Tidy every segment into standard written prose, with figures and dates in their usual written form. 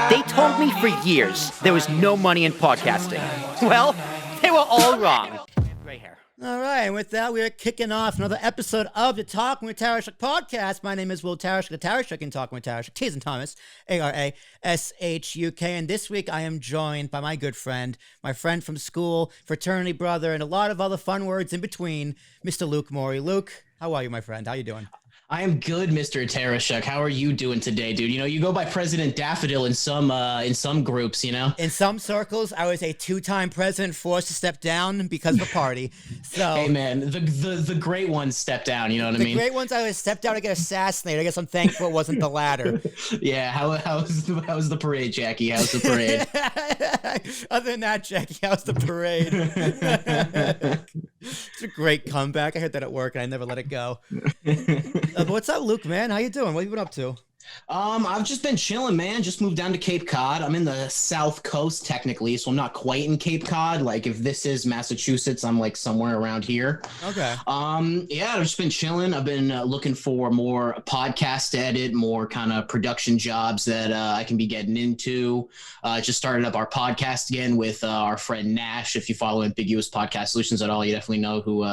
They told me for years there was no money in podcasting. Well, they were all wrong. Gray hair. All right, and with that, we are kicking off another episode of the Talking with Tarashuk podcast. My name is Will Tarashuk, the Tarashuk and Talking with Tarashuk, T as in Thomas, A-R-A-S-H-U-K. And this week, I am joined by my good friend, my friend from school, fraternity brother, and a lot of other fun words in between, Mr. Luke Morey. Luke, how are you, my friend? How you doing? I am good, Mr. Tarashuk. How are you doing today, dude? You know, you go by President Daffodil in some groups, you know? In some circles, I was a two-time president forced to step down because of a party. So, hey, man, the great ones stepped down, you know what I mean? The great ones, I was stepped down to get assassinated. I guess I'm thankful it wasn't the latter. Yeah, how's the parade, Jackie? How's the parade? Other than that, Jackie, how's the parade? It's a great comeback. I heard that at work, and I never let it go. But what's up, Luke, man? How you doing? What have you been up to? I've just been chilling, man. Just moved down to Cape Cod. I'm in the South Coast, technically, so I'm not quite in Cape Cod. Like, if this is Massachusetts, I'm like somewhere around here. Okay. Yeah, I've just been chilling. I've been looking for more podcasts to edit, more kind of production jobs that I can be getting into. Just started up our podcast again with our friend Nash. If you follow Ambiguous Podcast Solutions at all, you definitely know who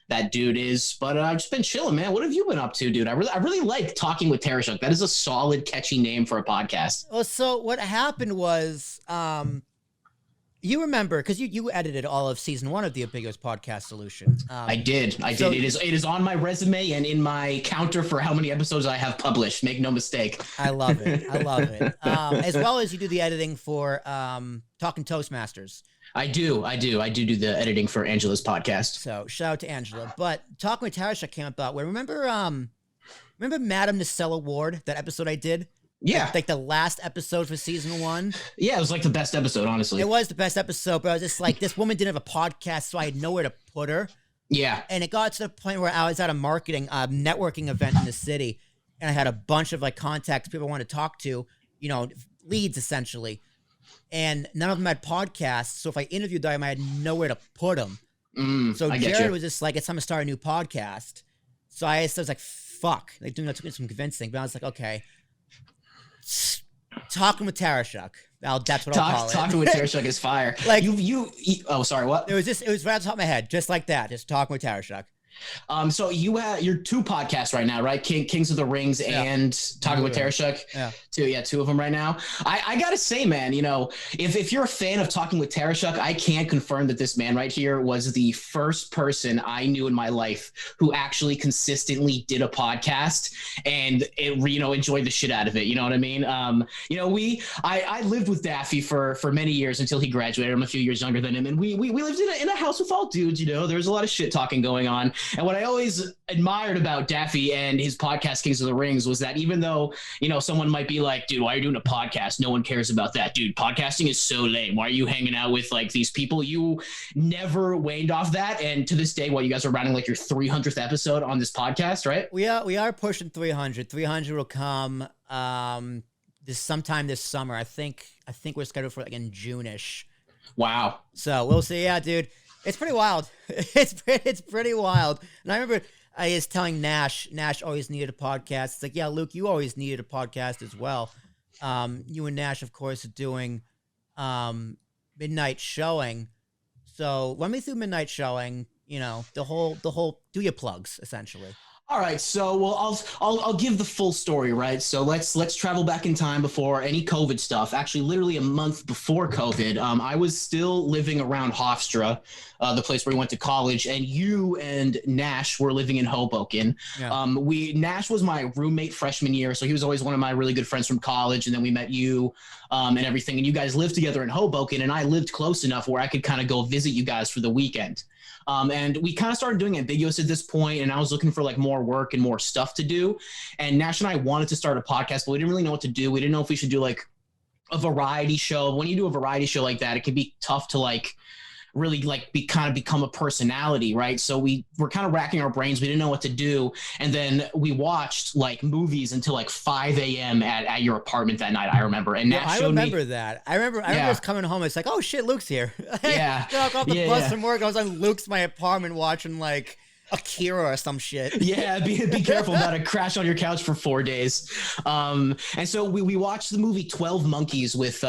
that dude is. But I've just been chilling, man. What have you been up to, dude? I really like Talking with Tarashuk. That is a solid, catchy name for a podcast. Well, so what happened was, you remember, because you edited all of season 1 of the Ambiguous Podcast Solution. I did. It is on my resume and in my counter for how many episodes I have published. Make no mistake. I love it. As well as you do the editing for Talking Toastmasters. I do the editing for Angela's podcast. So shout out to Angela. But Talking with Tarashuk came about where remember Madam Nacella Ward, that episode I did? Yeah. Like the last episode for season 1. Yeah, it was like the best episode, honestly. It was the best episode, but I was just like, this woman didn't have a podcast, so I had nowhere to put her. Yeah. And it got to the point where I was at a networking event in the city, and I had a bunch of like contacts, people I wanted to talk to, you know, leads essentially. And none of them had podcasts, so if I interviewed them, I had nowhere to put them. So Jared was just like, it's time to start a new podcast. So I was like, fuck. Like, it took me some convincing, but I was like, okay. Talking with Tarashuk. That's what I'll call it. Talking with Tarashuk is fire. Like oh, sorry, what? It was right on top of my head, just like that. Just Talking with Tarashuk. So you're 2 podcasts right now, right? Kings of the Rings and Talking with Tarashuk. Yeah. 2 of them right now. I gotta say, man, you know, if you're a fan of Talking with Tarashuk, I can confirm that this man right here was the first person I knew in my life who actually consistently did a podcast and enjoyed the shit out of it. You know what I mean? I lived with Daffy for many years until he graduated. I'm a few years younger than him, and we lived in a house with all dudes. You know, there's a lot of shit talking going on. And what I always admired about Daffy and his podcast, Kings of the Rings, was that even though, you know, someone might be like, dude, why are you doing a podcast? No one cares about that. Dude, podcasting is so lame. Why are you hanging out with like these people? You never waned off that. And to this day, you guys are running like your 300th episode on this podcast, right? We are pushing 300. 300 will come sometime this summer. I think we're scheduled for like in June-ish. Wow. So we'll see. Yeah, dude. It's pretty wild. It's pretty wild. And I remember I was telling Nash always needed a podcast. It's like, yeah, Luke, you always needed a podcast as well. You and Nash, of course, are doing Midnight Showing. So run me through Midnight Showing, you know, the whole do your plugs, essentially. All right, so I'll give the full story, right? So let's travel back in time before any COVID stuff. Actually, literally a month before COVID, I was still living around Hofstra, the place where we went to college, and you and Nash were living in Hoboken. Yeah. Nash was my roommate freshman year, so he was always one of my really good friends from college, and then we met you and everything, and you guys lived together in Hoboken, and I lived close enough where I could kind of go visit you guys for the weekend. And we kind of started doing Ambiguous at this point, and I was looking for like more work and more stuff to do. And Nash and I wanted to start a podcast, but we didn't really know what to do. We didn't know if we should do like a variety show. When you do a variety show like that, it can be tough to like really like become a personality, right? So we were kind of racking our brains. We didn't know what to do. And then we watched like movies until like 5 a.m. at your apartment that night, I remember. And Nash showed me. I remember that. I remember just coming home. It's like, oh shit, Luke's here. Yeah. Got off the bus from work. I was on Luke's my apartment watching like Akira or some shit. Yeah, be careful about to crash on your couch for 4 days. And so we watched the movie 12 Monkeys with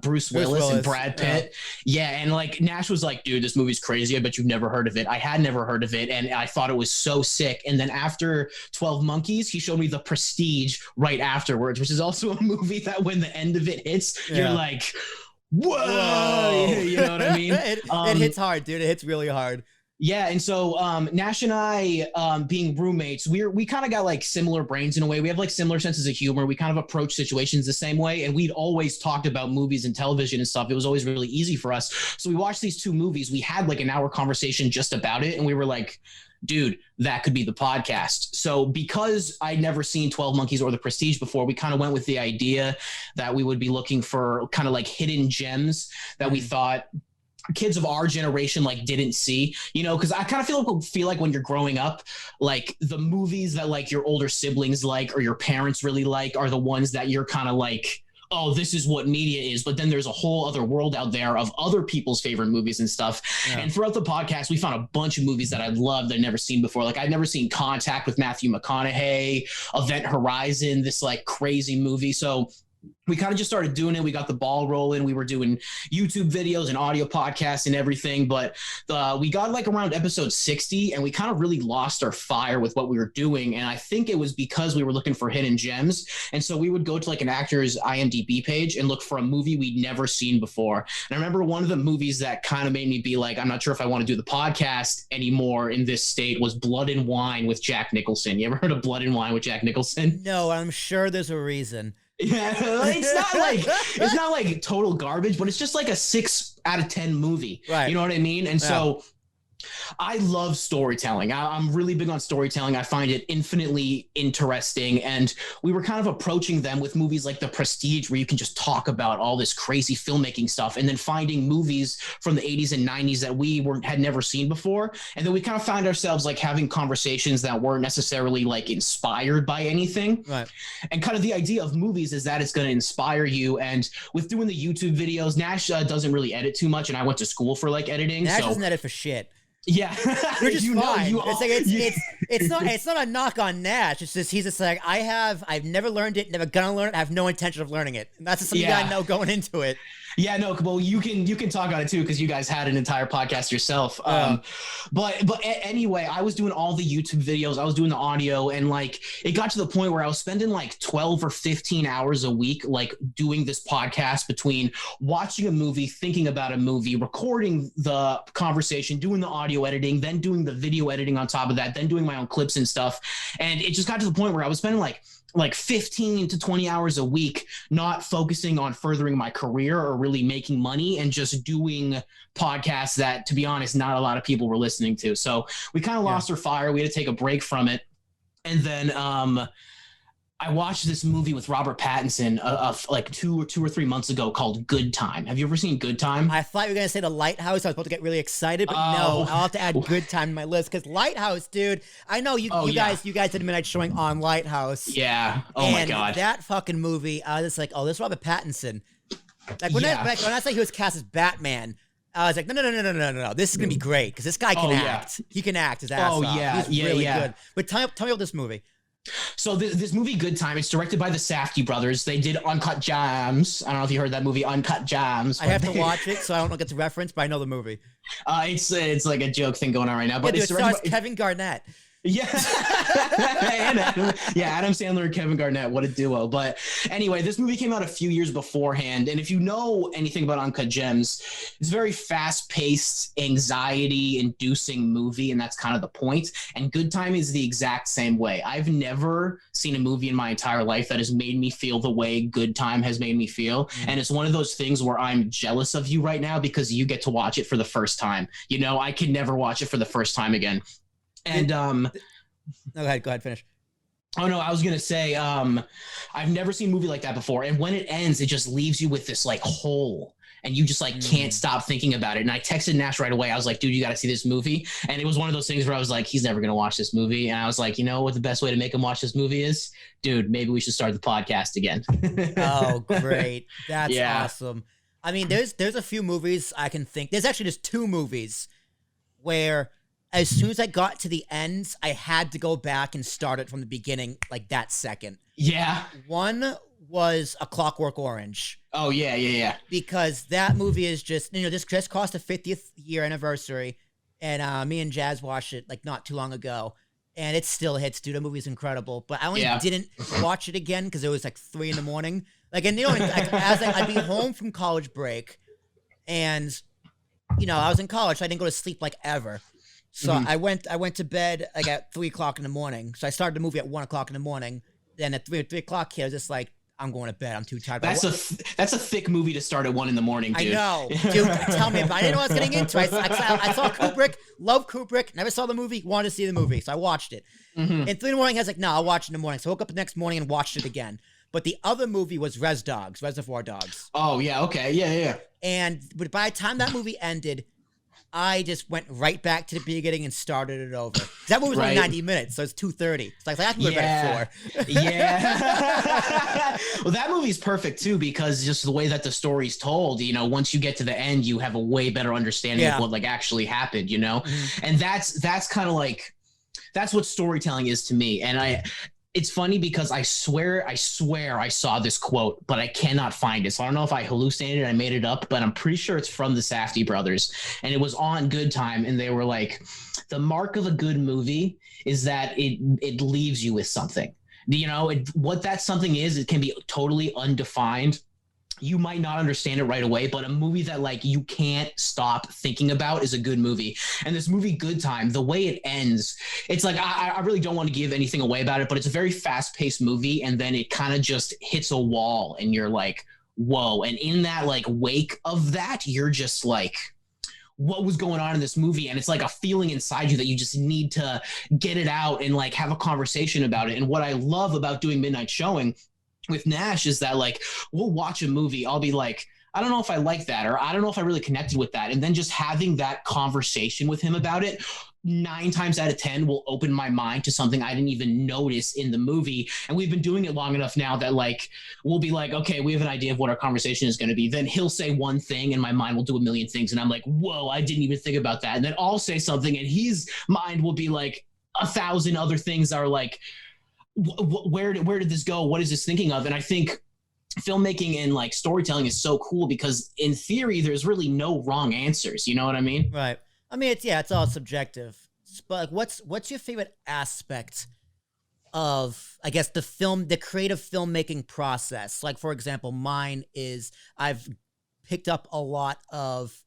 Bruce Willis and Brad Pitt. Yeah, and like Nash was like, dude, this movie's crazy. I bet you've never heard of it. I had never heard of it, and I thought it was so sick. And then after 12 Monkeys, he showed me The Prestige right afterwards, which is also a movie that when the end of it hits, you're like, whoa. You know what I mean? It hits hard, dude. It hits really hard. Yeah, and so Nash and I, being roommates, we kind of got like similar brains in a way. We have like similar senses of humor. We kind of approach situations the same way, and we'd always talked about movies and television and stuff. It was always really easy for us. So we watched these 2 movies. We had like an hour conversation just about it, and we were like, dude, that could be the podcast. So because I'd never seen 12 Monkeys or The Prestige before, we kind of went with the idea that we would be looking for kind of like hidden gems that we thought kids of our generation like didn't see, you know, because I kind of feel like when you're growing up, like the movies that like your older siblings like or your parents really like are the ones that you're kind of like, oh, this is what media is. But then there's a whole other world out there of other people's favorite movies and stuff. Yeah. And throughout the podcast, we found a bunch of movies that I loved that I'd never seen before. Like I'd never seen Contact with Matthew McConaughey, Event Horizon, this like crazy movie. So we kind of just started doing it. We got the ball rolling. We were doing YouTube videos and audio podcasts and everything, but we got like around episode 60 and we kind of really lost our fire with what we were doing. And I think it was because we were looking for hidden gems. And so we would go to like an actor's IMDb page and look for a movie we'd never seen before. And I remember one of the movies that kind of made me be like, I'm not sure if I want to do the podcast anymore in this state was Blood and Wine with Jack Nicholson. You ever heard of Blood and Wine with Jack Nicholson? No, I'm sure there's a reason. Yeah, it's not like total garbage, but it's just like a 6 out of 10 movie. Right. You know what I mean? And so I love storytelling. I'm really big on storytelling. I find it infinitely interesting. And we were kind of approaching them with movies like The Prestige, where you can just talk about all this crazy filmmaking stuff, and then finding movies from the 80s and 90s that we had never seen before. And then we kind of found ourselves like having conversations that weren't necessarily like inspired by anything. Right. And kind of the idea of movies is that it's going to inspire you. And with doing the YouTube videos, Nash doesn't really edit too much, and I went to school for like editing. Nash doesn't edit for shit. Yeah, you're just fine. It's not a knock on Nash. It's just he's just like I've never learned it, never gonna learn it. I have no intention of learning it. And that's just something I know going into it. Yeah, no, well, you can talk on it too because you guys had an entire podcast yourself. But anyway, I was doing all the YouTube videos, I was doing the audio, and like it got to the point where I was spending like 12 or 15 hours a week like doing this podcast between watching a movie, thinking about a movie, recording the conversation, doing the audio editing, then doing the video editing on top of that, then doing my own clips and stuff. And it just got to the point where I was spending like 15 to 20 hours a week, not focusing on furthering my career or really making money, and just doing podcasts that, to be honest, not a lot of people were listening to. So we kind of lost our fire. We had to take a break from it. And then I watched this movie with Robert Pattinson like 2 or 3 months ago called Good Time. Have you ever seen Good Time? I thought you were going to say The Lighthouse. I was about to get really excited, but no, I'll have to add Good Time to my list because Lighthouse, dude. I know you guys did a midnight showing on Lighthouse. Yeah. Oh my God. That fucking movie. I was just like, oh, this is Robert Pattinson. Like when I said he was cast as Batman, I was like, no. This is gonna be great because this guy can act. He can act his ass off. He's really good. But tell me about this movie. So this movie, Good Time, it's directed by the Safdie brothers. They did Uncut Gems. I don't know if you heard that movie, Uncut Gems. I have to watch it, so I don't know if it's a reference, but I know the movie. It's like a joke thing going on right now. But it stars Kevin Garnett. Yeah. Adam Sandler and Kevin Garnett, what a duo. But anyway, this movie came out a few years beforehand, and if you know anything about Uncut Gems, it's a very fast-paced, anxiety-inducing movie, and that's kind of the point. And Good Time is the exact same way. I've never seen a movie in my entire life that has made me feel the way Good Time has made me feel. And it's one of those things where I'm jealous of you right now because you get to watch it for the first time. You know, I can never watch it for the first time again. And go ahead, finish. Oh no, I was gonna say I've never seen a movie like that before, and when it ends, it just leaves you with this like hole, and you just like can't stop thinking about it. And I texted Nash right away. I was like, dude, you got to see this movie. And it was one of those things where I was like, he's never gonna watch this movie. And I was like, you know what the best way to make him watch this movie is? Dude, maybe we should start the podcast again. Oh, great. That's awesome. I mean, there's a few movies I can think. There's actually just 2 movies where as soon as I got to the ends, I had to go back and start it from the beginning, like that second. Yeah. One was A Clockwork Orange. Oh, yeah. Because that movie is just, this just cost a 50th year anniversary. And me and Jazz watched it like not too long ago. And it still hits, dude. That movie's incredible. But I only didn't watch it again because it was like 3 a.m. Like, and I'd be home from college break. And, I was in college, so I didn't go to sleep like ever. So I went to bed like at 3 o'clock in the morning. So I started the movie at 1 o'clock in the morning. Then at 3 o'clock here, I was just like, I'm going to bed. I'm too tired. That's a thick movie to start at 1 a.m, dude. I know. Dude, tell me about it. I didn't know what I was getting into. I saw Kubrick, love Kubrick, never saw the movie, wanted to see the movie. So I watched it. And 3 in the morning, I was like, no, I'll watch it in the morning. So I woke up the next morning and watched it again. But the other movie was Reservoir Dogs. Oh, yeah. Okay. Yeah. But by the time that movie ended, I just went right back to the beginning and started it over. That movie was only 90 minutes, so it's 2:30. It's like I can go to bed at 4. Yeah. Well, that movie's perfect too because just the way that the story's told, once you get to the end, you have a way better understanding of what like actually happened, And that's kind of like that's what storytelling is to me. And it's funny because I swear I saw this quote, but I cannot find it. So I don't know if I hallucinated it, I made it up, but I'm pretty sure it's from the Safdie brothers. And it was on Good Time. And they were like, the mark of a good movie is that it leaves you with something. What that something is, it can be totally undefined. You might not understand it right away, but a movie that like you can't stop thinking about is a good movie. And this movie, Good Time, the way it ends, it's like I really don't want to give anything away about it, but it's a very fast-paced movie, and then it kind of just hits a wall, and you're like, whoa. And in that like wake of that, you're just like, what was going on in this movie? And it's like a feeling inside you that you just need to get it out and like have a conversation about it. And what I love about doing Midnight Showing with Nash is that like we'll watch a movie, I'll be like, I don't know if I like that, or I don't know if I really connected with that, and then just having that conversation with him about it 9 times out of 10 will open my mind to something I didn't even notice in the movie. And we've been doing it long enough now that like we'll be like, okay, we have an idea of what our conversation is going to be, then he'll say one thing and my mind will do a million things, and I'm like, whoa, I didn't even think about that. And then I'll say something and his mind will be like 1,000 other things are like, where did this go? What is this thinking of? And I think filmmaking and like storytelling is so cool because in theory, there's really no wrong answers. You know what I mean? Right. I mean, it's all subjective. But like, what's your favorite aspect of, I guess, the creative filmmaking process? Like, for example, mine is I've picked up a lot of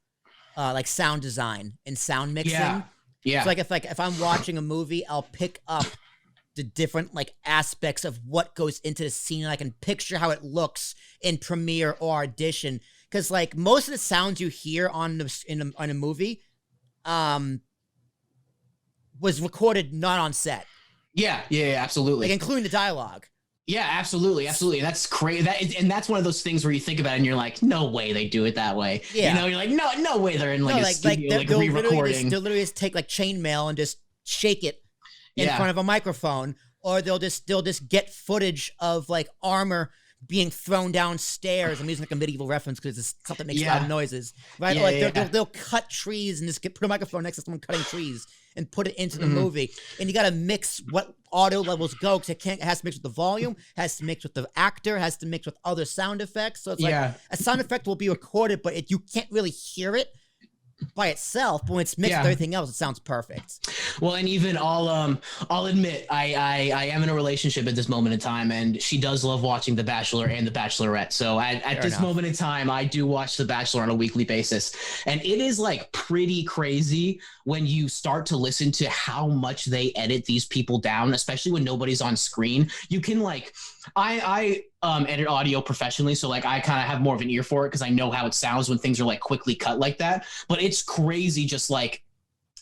like sound design and sound mixing. Yeah. So like if I'm watching a movie, I'll pick up the different like aspects of what goes into the scene, and I can picture how it looks in Premiere or Audition. Because like most of the sounds you hear on a movie, was recorded not on set. Yeah, absolutely. Like including the dialogue. Yeah, absolutely. And that's crazy. And that's one of those things where you think about it and you're like, no way they do it that way. Yeah. You're like, no way they're in like a studio like re-recording. They'll literally just take like chainmail and just shake it in front of a microphone, or they'll just get footage of like armor being thrown downstairs. I'm using like a medieval reference because it's something that makes loud noises, right? Or like they'll cut trees and just put a microphone next to someone cutting trees and put it into the movie. And you got to mix what audio levels go, because it has to mix with the volume, has to mix with the actor, has to mix with other sound effects. So it's like a sound effect will be recorded, but you can't really hear it by itself, but when it's mixed with everything else, it sounds perfect. Well, and even I'll admit I am in a relationship at this moment in time, and she does love watching The Bachelor and The Bachelorette. So at this moment in time, I do watch The Bachelor on a weekly basis, and it is like pretty crazy when you start to listen to how much they edit these people down, especially when nobody's on screen. You can like I edit audio professionally, so like I kind of have more of an ear for it because I know how it sounds when things are like quickly cut like that. But it's crazy just like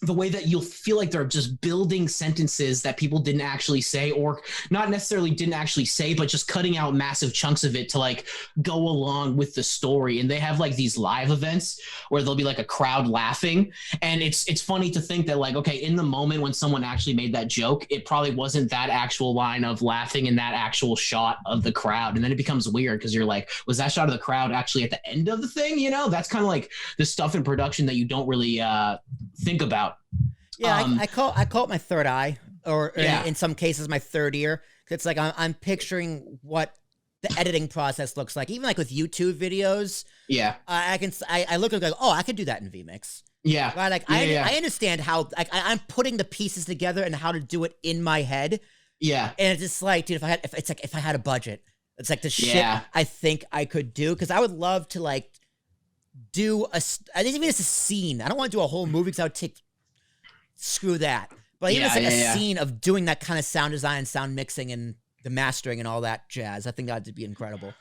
the way that you'll feel like they're just building sentences that people didn't actually say, or not necessarily didn't actually say, but just cutting out massive chunks of it to like go along with the story. And they have like these live events where there'll be like a crowd laughing. And it's funny to think that like, okay, in the moment when someone actually made that joke, it probably wasn't that actual line of laughing in that actual shot of the crowd. And then it becomes weird because you're like, was that shot of the crowd actually at the end of the thing? You know, that's kind of like the stuff in production that you don't really think about. Yeah, I call it my third eye, or in some cases my third ear. It's like I'm picturing what the editing process looks like. Even like with YouTube videos. Yeah. I look at it and go, oh, I could do that in vMix. Yeah. Right? Like I understand how I'm putting the pieces together and how to do it in my head. Yeah. And it's just like, dude, if I had a budget, it's like the shit I think I could do, because I would love to like do even just a scene. I don't want to do a whole movie because I would take screw that. But even just like a scene of doing that kind of sound design, sound mixing, and the mastering and all that jazz, I think that'd be incredible.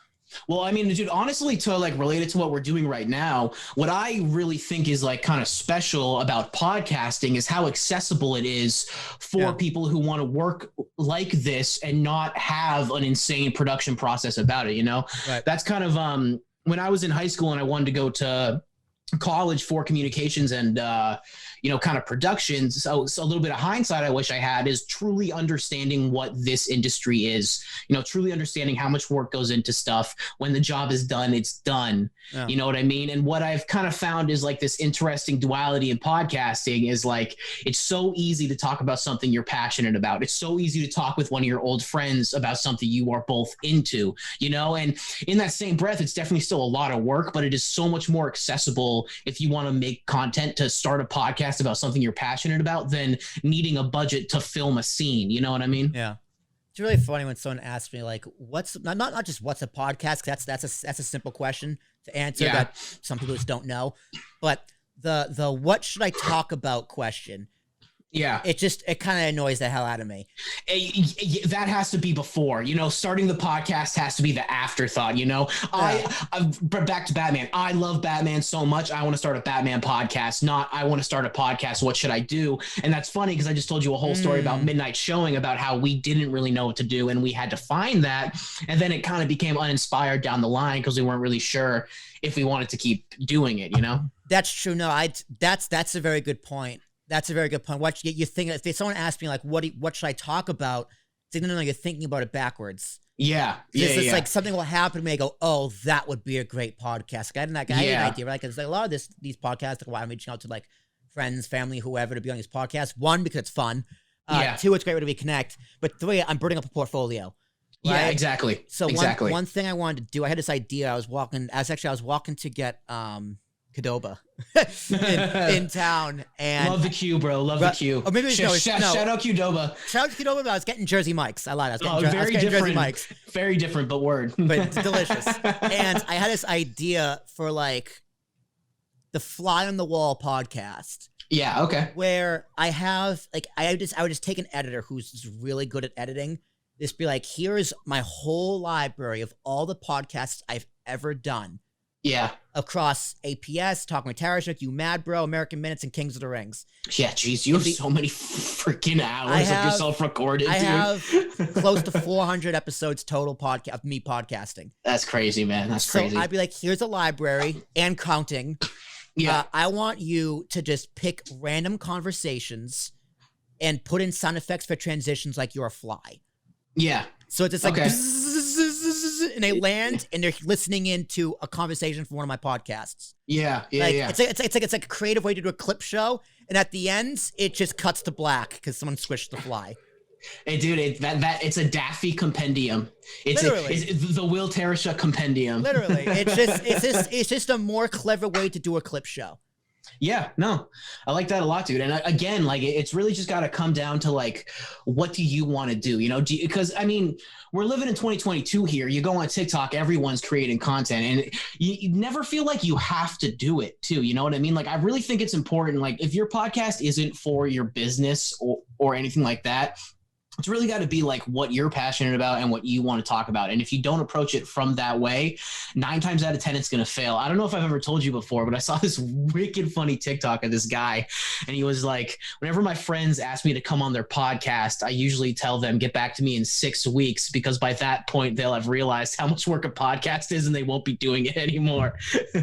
Well, I mean, dude, honestly, to like relate it to what we're doing right now, what I really think is like kind of special about podcasting is how accessible it is for people who want to work like this and not have an insane production process about it. You know, that's kind of when I was in high school and I wanted to go to college for communications and kind of production. So a little bit of hindsight I wish I had is truly understanding what this industry is, truly understanding how much work goes into stuff. When the job is done, it's done. Yeah. You know what I mean? And what I've kind of found is like this interesting duality in podcasting is like, it's so easy to talk about something you're passionate about. It's so easy to talk with one of your old friends about something you are both into, and in that same breath, it's definitely still a lot of work, but it is so much more accessible if you want to make content to start a podcast about something you're passionate about than needing a budget to film a scene. You know what I mean? Yeah. It's really funny when someone asks me like, what's not just what's a podcast? That's a simple question to answer that some people just don't know, but the what should I talk about question. Yeah. It kind of annoys the hell out of me. That has to be before, starting the podcast has to be the afterthought, back to Batman. I love Batman so much. I want to start a Batman podcast, not I want to start a podcast. What should I do? And that's funny because I just told you a whole story about Midnight Showing, about how we didn't really know what to do and we had to find that. And then it kind of became uninspired down the line because we weren't really sure if we wanted to keep doing it, That's true. No, that's a very good point. That's a very good point. What you think if someone asked me like, what should I talk about? It's like, no, you're thinking about it backwards. Yeah. It's like something will happen to me. I go, oh, that would be a great podcast. I had an idea, right? Because like a lot of these podcasts, like, why I'm reaching out to like friends, family, whoever to be on these podcasts. 1, because it's fun. 2, it's a great way to reconnect. But 3, I'm building up a portfolio. Right? Yeah, exactly. So one thing I wanted to do, I had this idea. I was walking to get Qdoba in town, and love the Q, bro. Love the Q. Or maybe shout out Qdoba. Shout out to Qdoba. I was getting Jersey Mike's. I lied. I was getting different. Jersey Mike's. Very different, but word. But it's delicious. And I had this idea for like the Fly on the Wall podcast. Yeah. Okay. Where I have like I would just take an editor who's just really good at editing. Just be like, here's my whole library of all the podcasts I've ever done. Yeah. Across APS, Talking with Tarashuk, You Mad Bro, American Minutes, and Kings of the Rings. Yeah, geez, you have so many freaking hours of yourself recorded, dude. I have close to 400 episodes total of me podcasting. That's crazy, man. That's crazy. So I'd be like, here's a library and counting. Yeah. I want you to just pick random conversations and put in sound effects for transitions like you're a fly. Yeah. So it's just like, and they land and they're listening into a conversation from one of my podcasts. Yeah. It's like a creative way to do a clip show. And at the end, it just cuts to black because someone squished the fly. Hey, dude, it's a Daffy compendium. It's the Will Tarashuk compendium. Literally. It's just a more clever way to do a clip show. Yeah, no, I like that a lot, dude. And again, like it's really just got to come down to like, what do you want to do? Because I mean, we're living in 2022 here. You go on TikTok, everyone's creating content, and you never feel like you have to do it too. You know what I mean? Like, I really think it's important. Like, if your podcast isn't for your business or anything like that, it's really got to be like what you're passionate about and what you want to talk about. And if you don't approach it from that way, 9 times out of 10, it's going to fail. I don't know if I've ever told you before, but I saw this wicked funny TikTok of this guy. And he was like, whenever my friends ask me to come on their podcast, I usually tell them, get back to me in 6 weeks, because by that point they'll have realized how much work a podcast is and they won't be doing it anymore.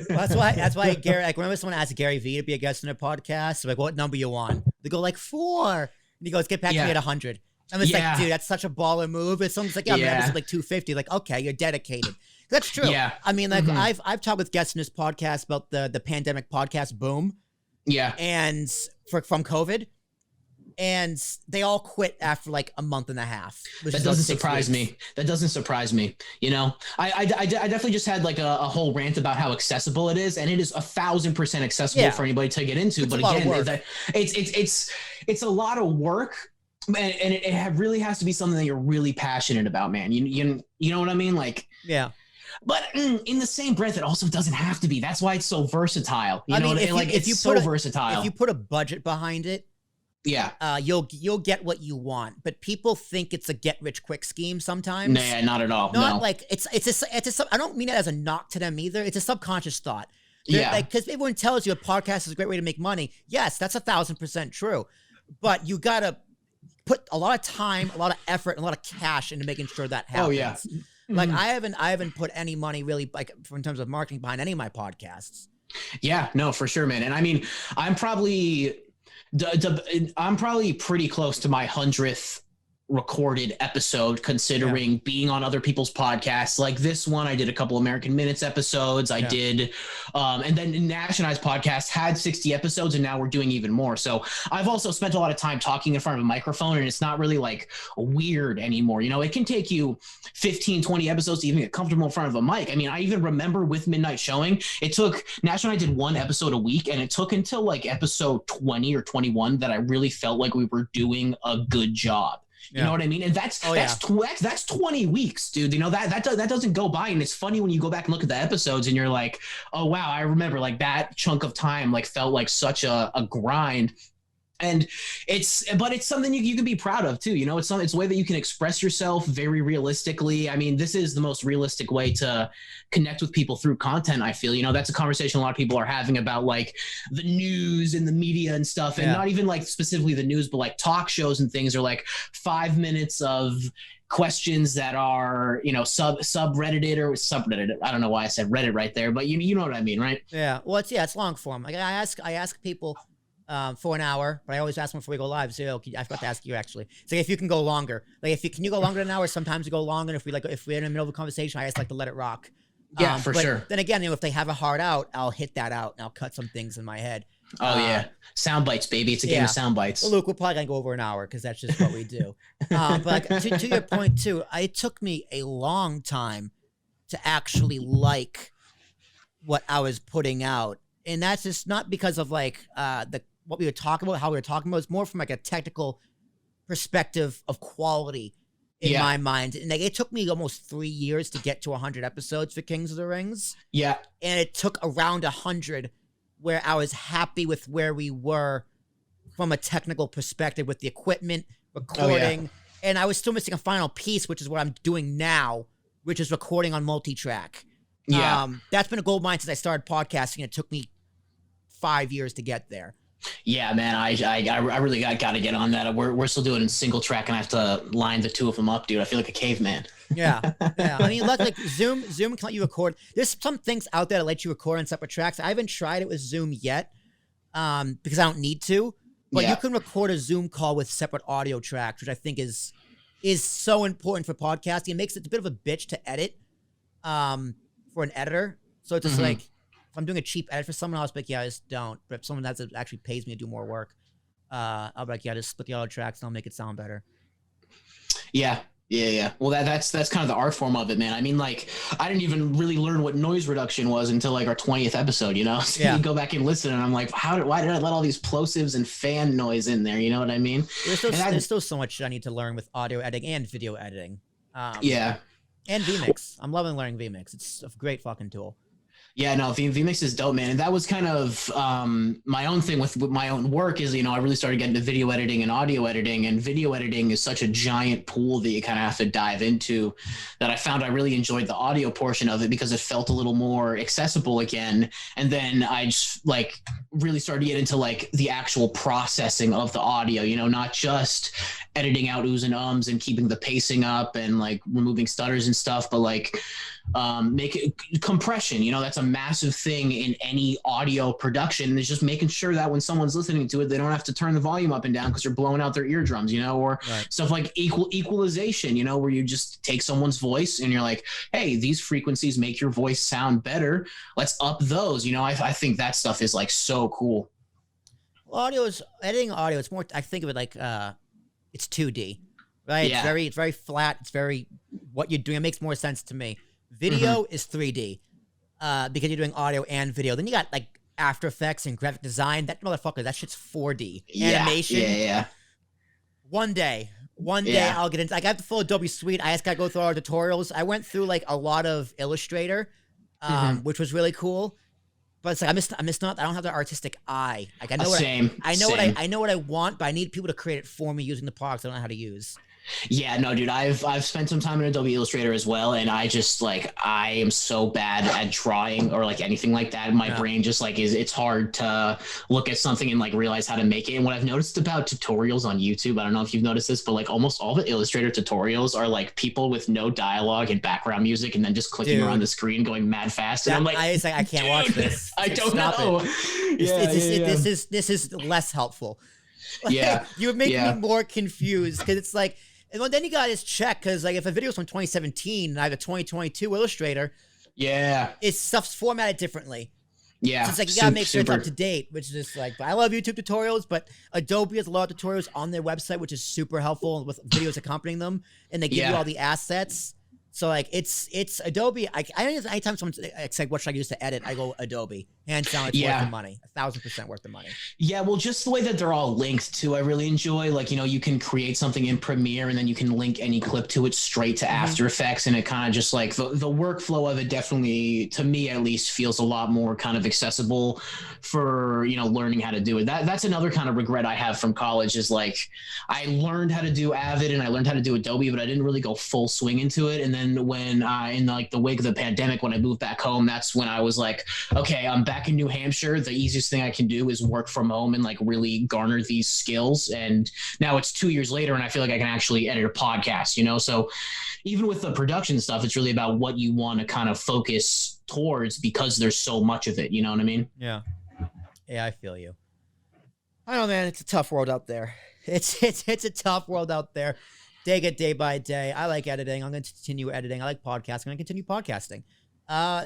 Well, that's why Gary, like whenever someone asks Gary Vee to be a guest in their podcast, like, what number you on? They go like 4. And he goes, get back to me at 100. I'm just like, dude, that's such a baller move. It's someone's like, I'm like 250. Like, okay, you're dedicated. That's true. Yeah. I mean, like I've talked with guests in this podcast about the pandemic podcast boom. Yeah. And from COVID. and they all quit after like a month and a half. That doesn't surprise me. That doesn't surprise me. You know, I definitely just had like a whole rant about how accessible it is, and it is 1,000% accessible for anybody to get into. But again, it's a lot of work. And it really has to be something that you're really passionate about, man. You know what I mean? Like, yeah. But in the same breath, it also doesn't have to be. That's why it's so versatile. You know what I mean? Like, it's so versatile. If you put a budget behind it, you'll get what you want. But people think it's a get rich quick scheme sometimes. Nah, not at all. Like it's I don't mean it as a knock to them either. It's a subconscious thought. Because everyone tells you a podcast is a great way to make money. Yes, that's 1,000% true. But you gotta put a lot of time, a lot of effort, and a lot of cash into making sure that happens. Oh yeah. Like I haven't put any money really like in terms of marketing behind any of my podcasts. Yeah, no, for sure, man. And I mean, I'm probably pretty close to my 100th recorded episode, considering being on other people's podcasts. Like this one, I did a couple American Minutes episodes. I did, and then Nash and I's podcast had 60 episodes, and now we're doing even more. So I've also spent a lot of time talking in front of a microphone, and it's not really like weird anymore. You know, it can take you 15, 20 episodes to even get comfortable in front of a mic. I mean, I even remember with Midnight Showing, it took Nash and I did one episode a week, and it took until like episode 20 or 21 that I really felt like we were doing a good job. You know what I mean? And that's 20 weeks, dude. You know, that doesn't go by. And it's funny when you go back and look at the episodes and you're like, oh, wow, I remember like that chunk of time like felt like such a grind. And it's something you can be proud of too. You know, it's a way that you can express yourself very realistically. I mean, this is the most realistic way to connect with people through content. I feel, you know, that's a conversation a lot of people are having about like the news and the media and stuff, and not even like specifically the news, but like talk shows and things are like 5 minutes of questions that are, you know, subreddited or subreddited. I don't know why I said Reddit right there, but you know what I mean, right? Yeah. Well, it's long form. Like I ask people for an hour, but I always ask them before we go live. So I forgot to ask you actually. So if you can go longer, like can you go longer than an hour? Sometimes we go longer. And if we're in the middle of a conversation, I just like to let it rock. Yeah, for sure. Then again, you know, if they have a hard out, I'll hit that out and I'll cut some things in my head. Oh yeah, sound bites, baby. It's a game of sound bites. Well, Luke, we're probably gonna go over an hour because that's just what we do. But like, to your point too, it took me a long time to actually like what I was putting out, and that's just not because of like what we were talking about, how we were talking about. It's more from like a technical perspective of quality in my mind. And like, it took me almost 3 years to get to 100 episodes for Kings of the Rings. Yeah. And it took around 100 where I was happy with where we were from a technical perspective with the equipment, recording. And I was still missing a final piece, which is what I'm doing now, which is recording on multi-track. Yeah. That's been a gold mine since I started podcasting. It took me 5 years to get there. Yeah, man, I really got to get on that. We're still doing single track, and I have to line the two of them up, dude. I feel like a caveman. Yeah. I mean, look, like Zoom can let you record. There's some things out there that let you record on separate tracks. I haven't tried it with Zoom yet, because I don't need to. But you can record a Zoom call with separate audio tracks, which I think is so important for podcasting. It makes it a bit of a bitch to edit, for an editor. So it's just like, if I'm doing a cheap edit for someone else, but I just don't. But if someone actually pays me to do more work, I'll be like, just split the audio tracks and I'll make it sound better. Yeah. Well, that's kind of the art form of it, man. I mean, like, I didn't even really learn what noise reduction was until like our 20th episode, you know? So you go back and listen, and I'm like, why did I let all these plosives and fan noise in there? You know what I mean? There's still so much I need to learn with audio editing and video editing. And vMix. I'm loving learning vMix. It's a great fucking tool. Yeah, no, vMix is dope, man. And that was kind of my own thing with my own work is, you know, I really started getting into video editing and audio editing, and video editing is such a giant pool that you kind of have to dive into, that I found I really enjoyed the audio portion of it because it felt a little more accessible again. And then I just like really started to get into like the actual processing of the audio, you know, not just editing out oohs and ums and keeping the pacing up and like removing stutters and stuff, but like make it compression, you know, that's a massive thing in any audio production. It's just making sure that when someone's listening to it, they don't have to turn the volume up and down because they're blowing out their eardrums, you know, or stuff like equalization, you know, where you just take someone's voice and you're like, hey, these frequencies make your voice sound better. Let's up those, you know. I think that stuff is like so cool. editing audio. It's more. I think of it like it's 2D, right? Yeah. It's very flat. It's very what you're doing. It makes more sense to me. Video is 3D because you're doing audio and video. Then you got like After Effects and graphic design. That motherfucker. That shit's 4D. Animation. Yeah. One day I'll get into. I got the full Adobe suite. I just gotta go through all the tutorials. I went through like a lot of Illustrator, which was really cool. But it's like I don't have the artistic eye. Like I know I know what I want, but I need people to create it for me using the products I don't know how to use. Yeah, no, dude, I've spent some time in Adobe Illustrator as well, and I just like I am so bad at drawing or like anything like that. My brain just like it's hard to look at something and like realize how to make it. And what I've noticed about tutorials on YouTube, I don't know if you've noticed this, but like almost all the Illustrator tutorials are like people with no dialogue and background music, and then just clicking around the screen going mad fast. And I'm like, I can't watch this. I don't know. This is less helpful. Yeah, you would make me more confused because it's like. And then you got his check because, like, if a video's from 2017 and I have a 2022 Illustrator, it's stuff's formatted differently. Yeah, so it's like you gotta make sure it's up to date, which is just like. But I love YouTube tutorials, but Adobe has a lot of tutorials on their website, which is super helpful with videos accompanying them, and they give you all the assets. So like it's Adobe. Anytime someone it's like what should I use to edit, I go Adobe. Hands down, it's worth the money. 1,000% worth the money. Yeah, well, just the way that they're all linked to, I really enjoy. Like, you know, you can create something in Premiere and then you can link any clip to it straight to After Effects, and it kind of just like the workflow of it definitely, to me at least, feels a lot more kind of accessible for, you know, learning how to do it. That's another kind of regret I have from college is like I learned how to do Avid and I learned how to do Adobe, but I didn't really go full swing into it. And then when in like the wake of the pandemic, when I moved back home, that's when I was like, okay, I'm back in New Hampshire. The easiest thing I can do is work from home and like really garner these skills. And now it's 2 years later and I feel like I can actually edit a podcast, you know? So even with the production stuff, it's really about what you want to kind of focus towards because there's so much of it. You know what I mean? Yeah. Yeah, I feel you. I don't know, man. It's a tough world out there. It's a tough world out there. Take it day by day. I like editing. I'm going to continue editing. I like podcasting. I'm going to continue podcasting.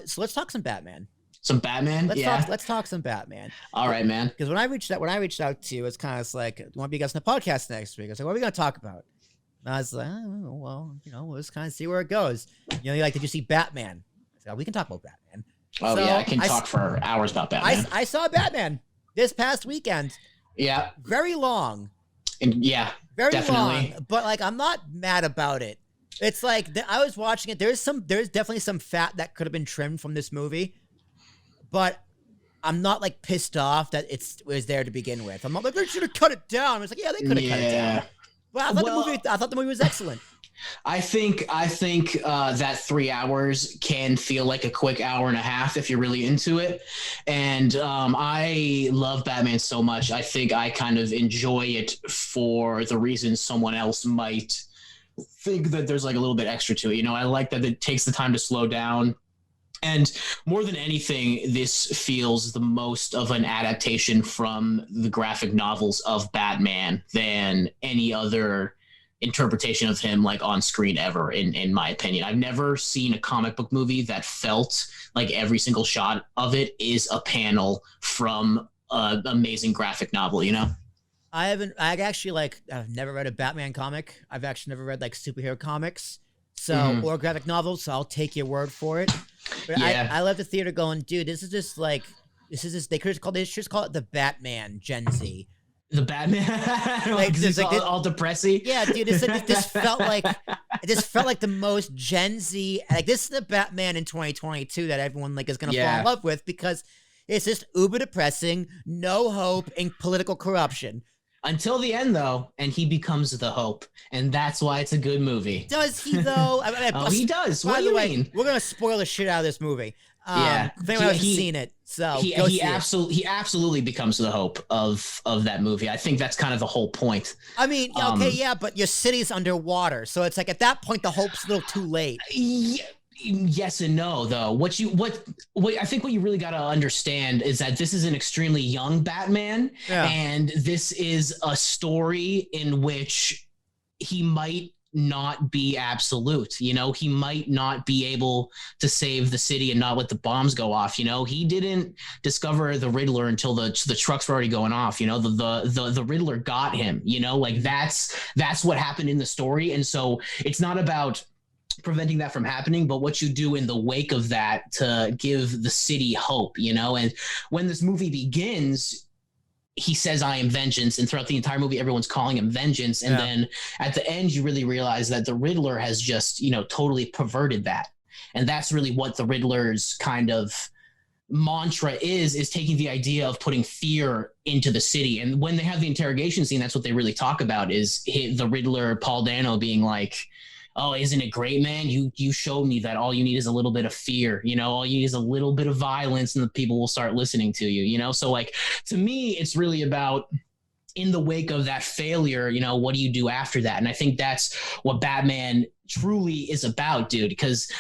So let's talk some Batman. Some Batman? Let's talk some Batman. All right, man. Because when I reached out to you, it's kind of like, you want to be guys on the podcast next week? I was like, what are we going to talk about? And I was like, oh, well, you know, we'll just kind of see where it goes. You know, you're like, did you see Batman? I said, we can talk about Batman. Oh, so yeah, I can talk for hours about Batman. I saw Batman this past weekend. Yeah. Very long. And yeah, very definitely. long. But like, I'm not mad about it. It's like I was watching it. There's definitely some fat that could have been trimmed from this movie, but I'm not like pissed off that it was there to begin with. I'm not like they should have cut it down. It's like yeah, they could have cut it down. But I thought the movie was excellent. I think that 3 hours can feel like a quick hour and a half if you're really into it. And I love Batman so much. I think I kind of enjoy it for the reasons someone else might think that there's like a little bit extra to it. You know, I like that it takes the time to slow down. And more than anything, this feels the most of an adaptation from the graphic novels of Batman than any other interpretation of him like on screen ever, in my opinion. I've never seen a comic book movie that felt like every single shot of it is a panel from an amazing graphic novel, you know? I've never read a Batman comic. I've actually never read like superhero comics. So, or graphic novels, so I'll take your word for it. But yeah. I left the theater going, dude, they should just call it the Batman Gen Z. The Batman, like this, all depressing. Yeah, dude, this felt like the most Gen Z. Like this is the Batman in 2022 that everyone like is gonna fall in love with because it's just uber depressing, no hope, and political corruption. Until the end, though, and he becomes the hope, and that's why it's a good movie. Does he though? He does. What do you mean? We're gonna spoil the shit out of this movie. If anyone hasn't seen it, so he absolutely becomes the hope of that movie. I think that's kind of the whole point. I mean, okay, yeah, but your city's underwater, so it's like at that point the hope's a little too late. Yeah. Yes and no, though. What I think what you really got to understand is that this is an extremely young Batman, and this is a story in which he might not be absolute. You know, he might not be able to save the city and not let the bombs go off. You know, he didn't discover the Riddler until the trucks were already going off. You know, the Riddler got him. You know, like that's what happened in the story. And so it's not about preventing that from happening, but what you do in the wake of that to give the city hope. You know, and when this movie begins, he says, I am vengeance. And throughout the entire movie, everyone's calling him vengeance. And then at the end, you really realize that the Riddler has just, you know, totally perverted that. And that's really what the Riddler's kind of mantra is taking the idea of putting fear into the city. And when they have the interrogation scene, that's what they really talk about is the Riddler, Paul Dano, being like, oh, isn't it great, man? You showed me that all you need is a little bit of fear, you know, all you need is a little bit of violence and the people will start listening to you, you know? So like, to me, it's really about in the wake of that failure, you know, what do you do after that? And I think that's what Batman truly is about, dude, because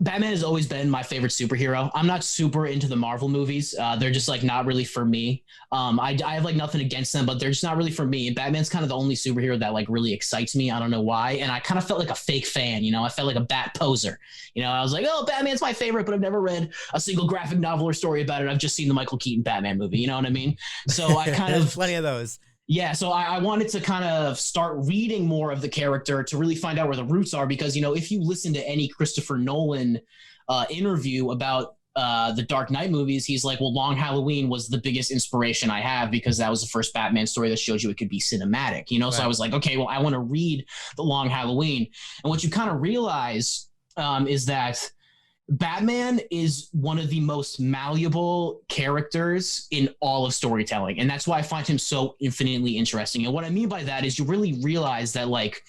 Batman has always been my favorite superhero. I'm not super into the Marvel movies. They're just like not really for me. I have like nothing against them, but they're just not really for me. And Batman's kind of the only superhero that like really excites me. I don't know why. And I kind of felt like a fake fan, you know, I felt like a bat poser. You know, I was like, oh, Batman's my favorite, but I've never read a single graphic novel or story about it. I've just seen the Michael Keaton Batman movie. You know what I mean? So I kind of plenty of those. Yeah, so I wanted to kind of start reading more of the character to really find out where the roots are, because, you know, if you listen to any Christopher Nolan interview about the Dark Knight movies, he's like, well, Long Halloween was the biggest inspiration I have because that was the first Batman story that showed you it could be cinematic, you know? Right. So I was like, okay, well, I want to read the Long Halloween. And what you kind of realize is that Batman is one of the most malleable characters in all of storytelling. And that's why I find him so infinitely interesting. And what I mean by that is you really realize that like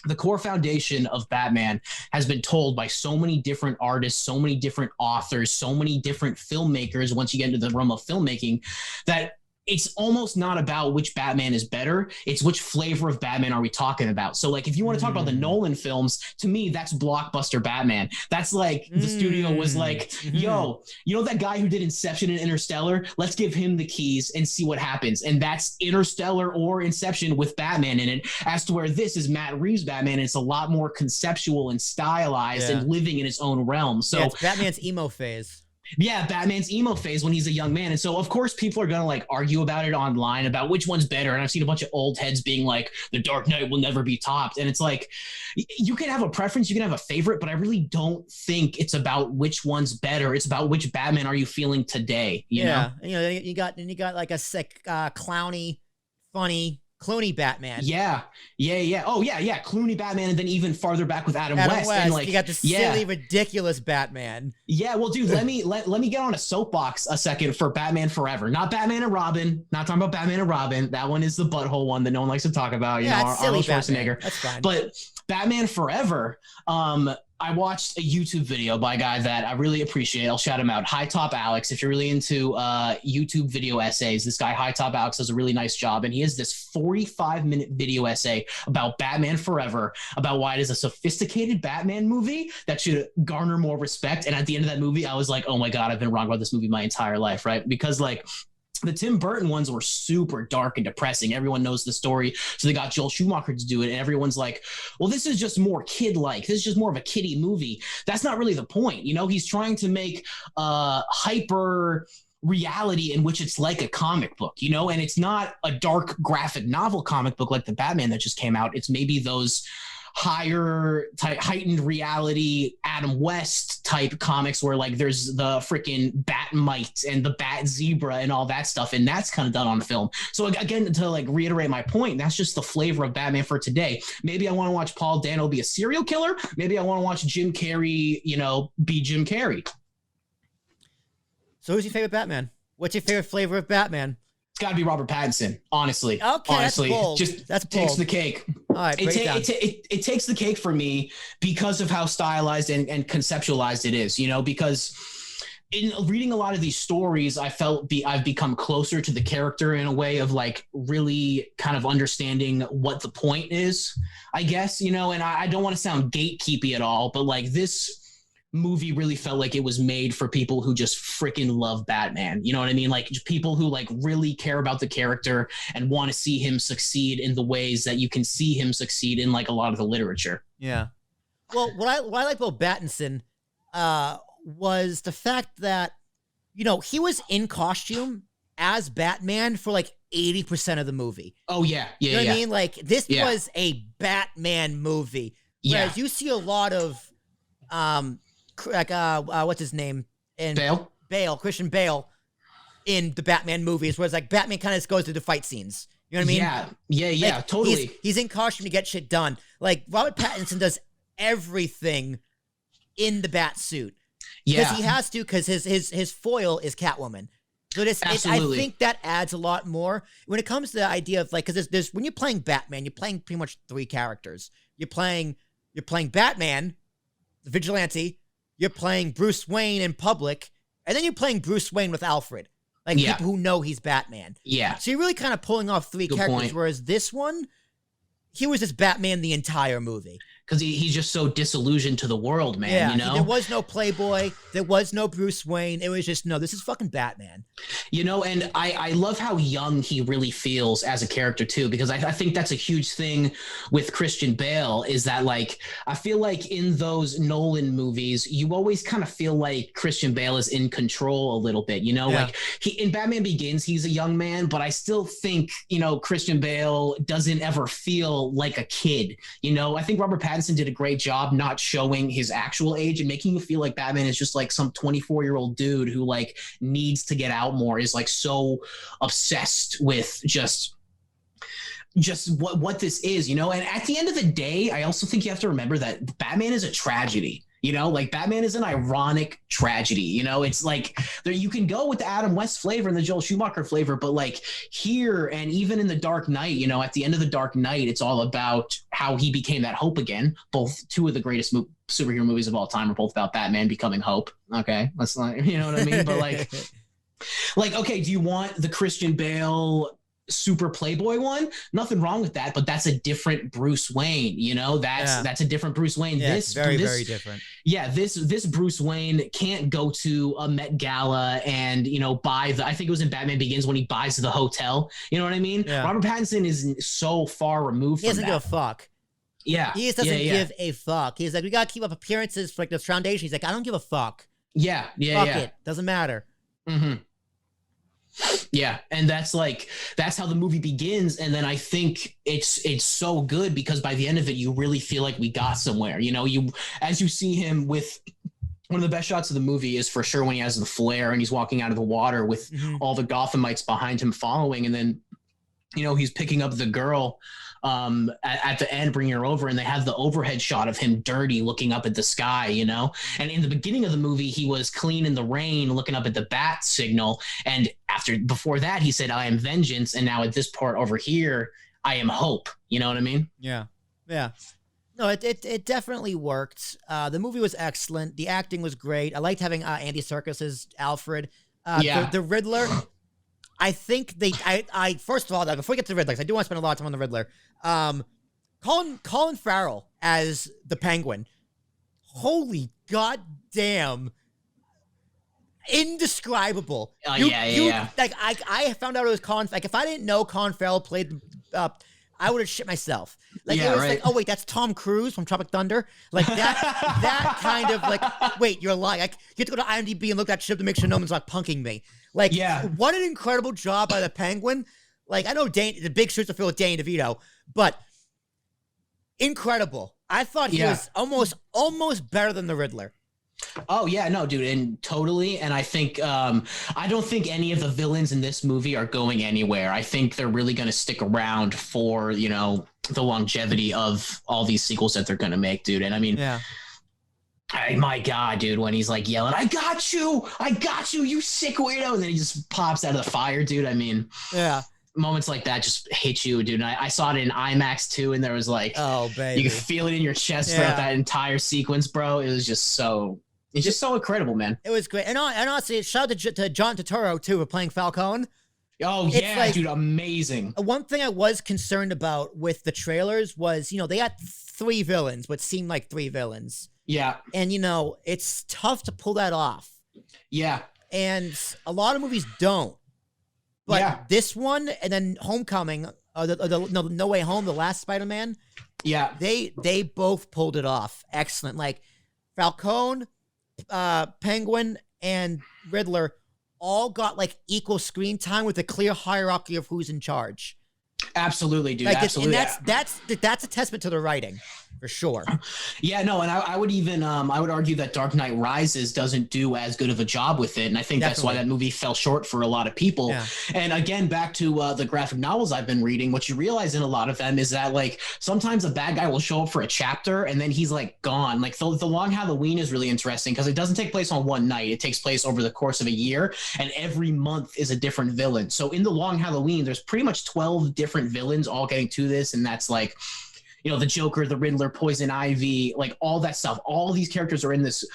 the core foundation of Batman has been told by so many different artists, so many different authors, so many different filmmakers. Once you get into the realm of filmmaking, that it's almost not about which Batman is better. It's which flavor of Batman are we talking about? So like, if you want to talk about the Nolan films, to me, that's blockbuster Batman. That's like the studio was like, yo, you know, that guy who did Inception and Interstellar, let's give him the keys and see what happens. And that's Interstellar or Inception with Batman in it, as to where this is Matt Reeves' Batman. And it's a lot more conceptual and stylized and living in its own realm. So it's Batman's emo phase. Yeah, Batman's emo phase when he's a young man. And so, of course, people are going to like argue about it online about which one's better. And I've seen a bunch of old heads being like, The Dark Knight will never be topped. And it's like, you can have a preference, you can have a favorite, but I really don't think it's about which one's better. It's about which Batman are you feeling today, you know? You know, you got like a sick, clowny, funny Clooney Batman. Yeah. Oh, yeah. Clooney Batman, and then even farther back with Adam West. And like, you got the silly, ridiculous Batman. Yeah, well, dude, let me get on a soapbox a second for Batman Forever. Not Batman and Robin. Not talking about Batman and Robin. That one is the butthole one that no one likes to talk about. You know, Arnold Schwarzenegger. That's fine. But Batman Forever, I watched a YouTube video by a guy that I really appreciate. I'll shout him out. High Top Alex. If you're really into YouTube video essays, this guy, High Top Alex, does a really nice job. And he has this 45-minute video essay about Batman Forever, about why it is a sophisticated Batman movie that should garner more respect. And at the end of that movie, I was like, oh my God, I've been wrong about this movie my entire life, right? Because like, the Tim Burton ones were super dark and depressing. Everyone knows the story. So they got Joel Schumacher to do it. And everyone's like, well, this is just more kid-like. This is just more of a kiddie movie. That's not really the point. You know, he's trying to make hyper reality in which it's like a comic book, you know, and it's not a dark graphic novel comic book like the Batman that just came out. It's maybe those heightened reality Adam West type comics where like there's the freaking Batmite and the Bat Zebra and all that stuff, and that's kind of done on film. So again, to like reiterate my point, that's just the flavor of Batman for today. Maybe I want to watch Paul Dano be a serial killer. Maybe I want to watch Jim Carrey, you know, be Jim Carrey. So who's your favorite Batman? What's your favorite flavor of Batman? It's got to be Robert Pattinson, honestly. Okay, honestly, that's bold. Just that's takes bold. the cake. All right, it takes the cake for me because of how stylized and conceptualized it is, you know, because in reading a lot of these stories, I felt I've become closer to the character in a way of like really kind of understanding what the point is, I guess, you know, and I don't want to sound gatekeepy at all, but like this movie really felt like it was made for people who just freaking love Batman. You know what I mean? Like people who like really care about the character and want to see him succeed in the ways that you can see him succeed in like a lot of the literature. Yeah. Well, what I like about Pattinson was the fact that, you know, he was in costume as Batman for like 80% of the movie. Oh yeah. Yeah. You know what yeah. I mean? Like this was a Batman movie. Whereas you see a lot of what's his name? In Christian Bale in the Batman movies, whereas like Batman kind of goes through the fight scenes. You know what I mean? Yeah, like, totally. He's in costume to get shit done. Like Robert Pattinson does everything in the bat suit. Because he has to, because his foil is Catwoman. So I think that adds a lot more when it comes to the idea of like, because there's when you're playing Batman, you're playing pretty much three characters. You're playing Batman, the vigilante. You're playing Bruce Wayne in public, and then you're playing Bruce Wayne with Alfred, like people who know he's Batman. Yeah. So you're really kind of pulling off three characters, point. Whereas this one, he was just Batman the entire movie. Because he's just so disillusioned to the world, man. Yeah, you know, there was no Playboy, there was no Bruce Wayne. It was just this is fucking Batman. You know, and I love how young he really feels as a character too, because I think that's a huge thing with Christian Bale is that like I feel like in those Nolan movies, you always kind of feel like Christian Bale is in control a little bit. You know, like in Batman Begins, he's a young man, but I still think Christian Bale doesn't ever feel like a kid. You know, I think Robert Pattinson did a great job not showing his actual age and making you feel like Batman is just like some 24-year-old dude who like needs to get out more, is like so obsessed with just what this is, and at the end of the day, I also think you have to remember that Batman is a tragedy. Like Batman is an ironic tragedy. It's like there you can go with the Adam West flavor and the Joel Schumacher flavor, but like here and even in The Dark Knight, at the end of The Dark Knight, it's all about how he became that Hope again. Both two of the greatest superhero movies of all time are both about Batman becoming Hope. Okay, let's not, you know what I mean? But like, okay, do you want the Christian Bale super playboy one? Nothing wrong with that, but that's a different Bruce Wayne. That's a different Bruce Wayne. Yeah, it's very different. Yeah, this Bruce Wayne can't go to a Met Gala and buy I think it was in Batman Begins when he buys the hotel. You know what I mean? Yeah. Robert Pattinson is so far removed from that. He doesn't give a fuck. Yeah, he just doesn't give a fuck. He's like, we gotta keep up appearances for like the foundation. He's like, I don't give a fuck. Fuck it, doesn't matter. Mm-hmm. Yeah, and that's how the movie begins, and then I think it's so good because by the end of it, you really feel like we got somewhere. As you see him with one of the best shots of the movie is for sure when he has the flare and he's walking out of the water with all the Gothamites behind him following, and then he's picking up the girl at the end, bringing her over, and they have the overhead shot of him dirty looking up at the sky, and in the beginning of the movie he was clean in the rain looking up at the bat signal, and before that he said I am vengeance, and now at this part over here I am hope. You know what I mean? Yeah No, it definitely worked. The movie was excellent, the acting was great. I liked having Andy Serkis as Alfred. The Riddler, I think I first of all, before we get to the Riddler, I do want to spend a lot of time on the Riddler. Colin Farrell as the Penguin. Holy goddamn. Indescribable. Yeah. Like I found out it was Colin. Like if I didn't know Colin Farrell played, I would have shit myself. Like it was like, oh wait, that's Tom Cruise from Tropic Thunder. Like that kind of like, wait, you're lying. Like you have to go to IMDb and look that shit up to make sure no one's like punking me. Like, what an incredible job by the Penguin. Like I know the big shoots are filled with Danny DeVito, but incredible. I thought he was almost better than the Riddler. Oh yeah, no, dude, and totally. And I think I don't think any of the villains in this movie are going anywhere. I think they're really going to stick around for the longevity of all these sequels that they're going to make, dude. And I mean, my God, dude, when he's like yelling, I got you, you sick weirdo, and then he just pops out of the fire, dude. I mean, moments like that just hit you, dude. And I saw it in IMAX too, and there was like, oh baby, you could feel it in your chest throughout that entire sequence, bro. It was just so. It's just so incredible, man. It was great. And honestly, shout out to John Turturro, too, for playing Falcone. Oh, yeah, dude, amazing. One thing I was concerned about with the trailers was, they had 3 villains, what seemed like 3 villains. Yeah. And, it's tough to pull that off. Yeah. And a lot of movies don't. But this one, and then Homecoming, No Way Home, the last Spider-Man, they both pulled it off. Excellent. Like Falcone, Penguin, and Riddler all got like equal screen time with a clear hierarchy of who's in charge. Absolutely, dude. Like absolutely. And that's a testament to the writing, for sure. Yeah, no, and I would even I would argue that Dark Knight Rises doesn't do as good of a job with it, and I think that's why that movie fell short for a lot of people. Yeah. And again, back to the graphic novels I've been reading, what you realize in a lot of them is that like sometimes a bad guy will show up for a chapter and then he's like gone. Like the Long Halloween is really interesting because it doesn't take place on one night; it takes place over the course of a year, and every month is a different villain. So in the Long Halloween, there's pretty much 12 different villains all getting to this, and that's like, the Joker, the Riddler, Poison Ivy, like all that stuff. All these characters are in this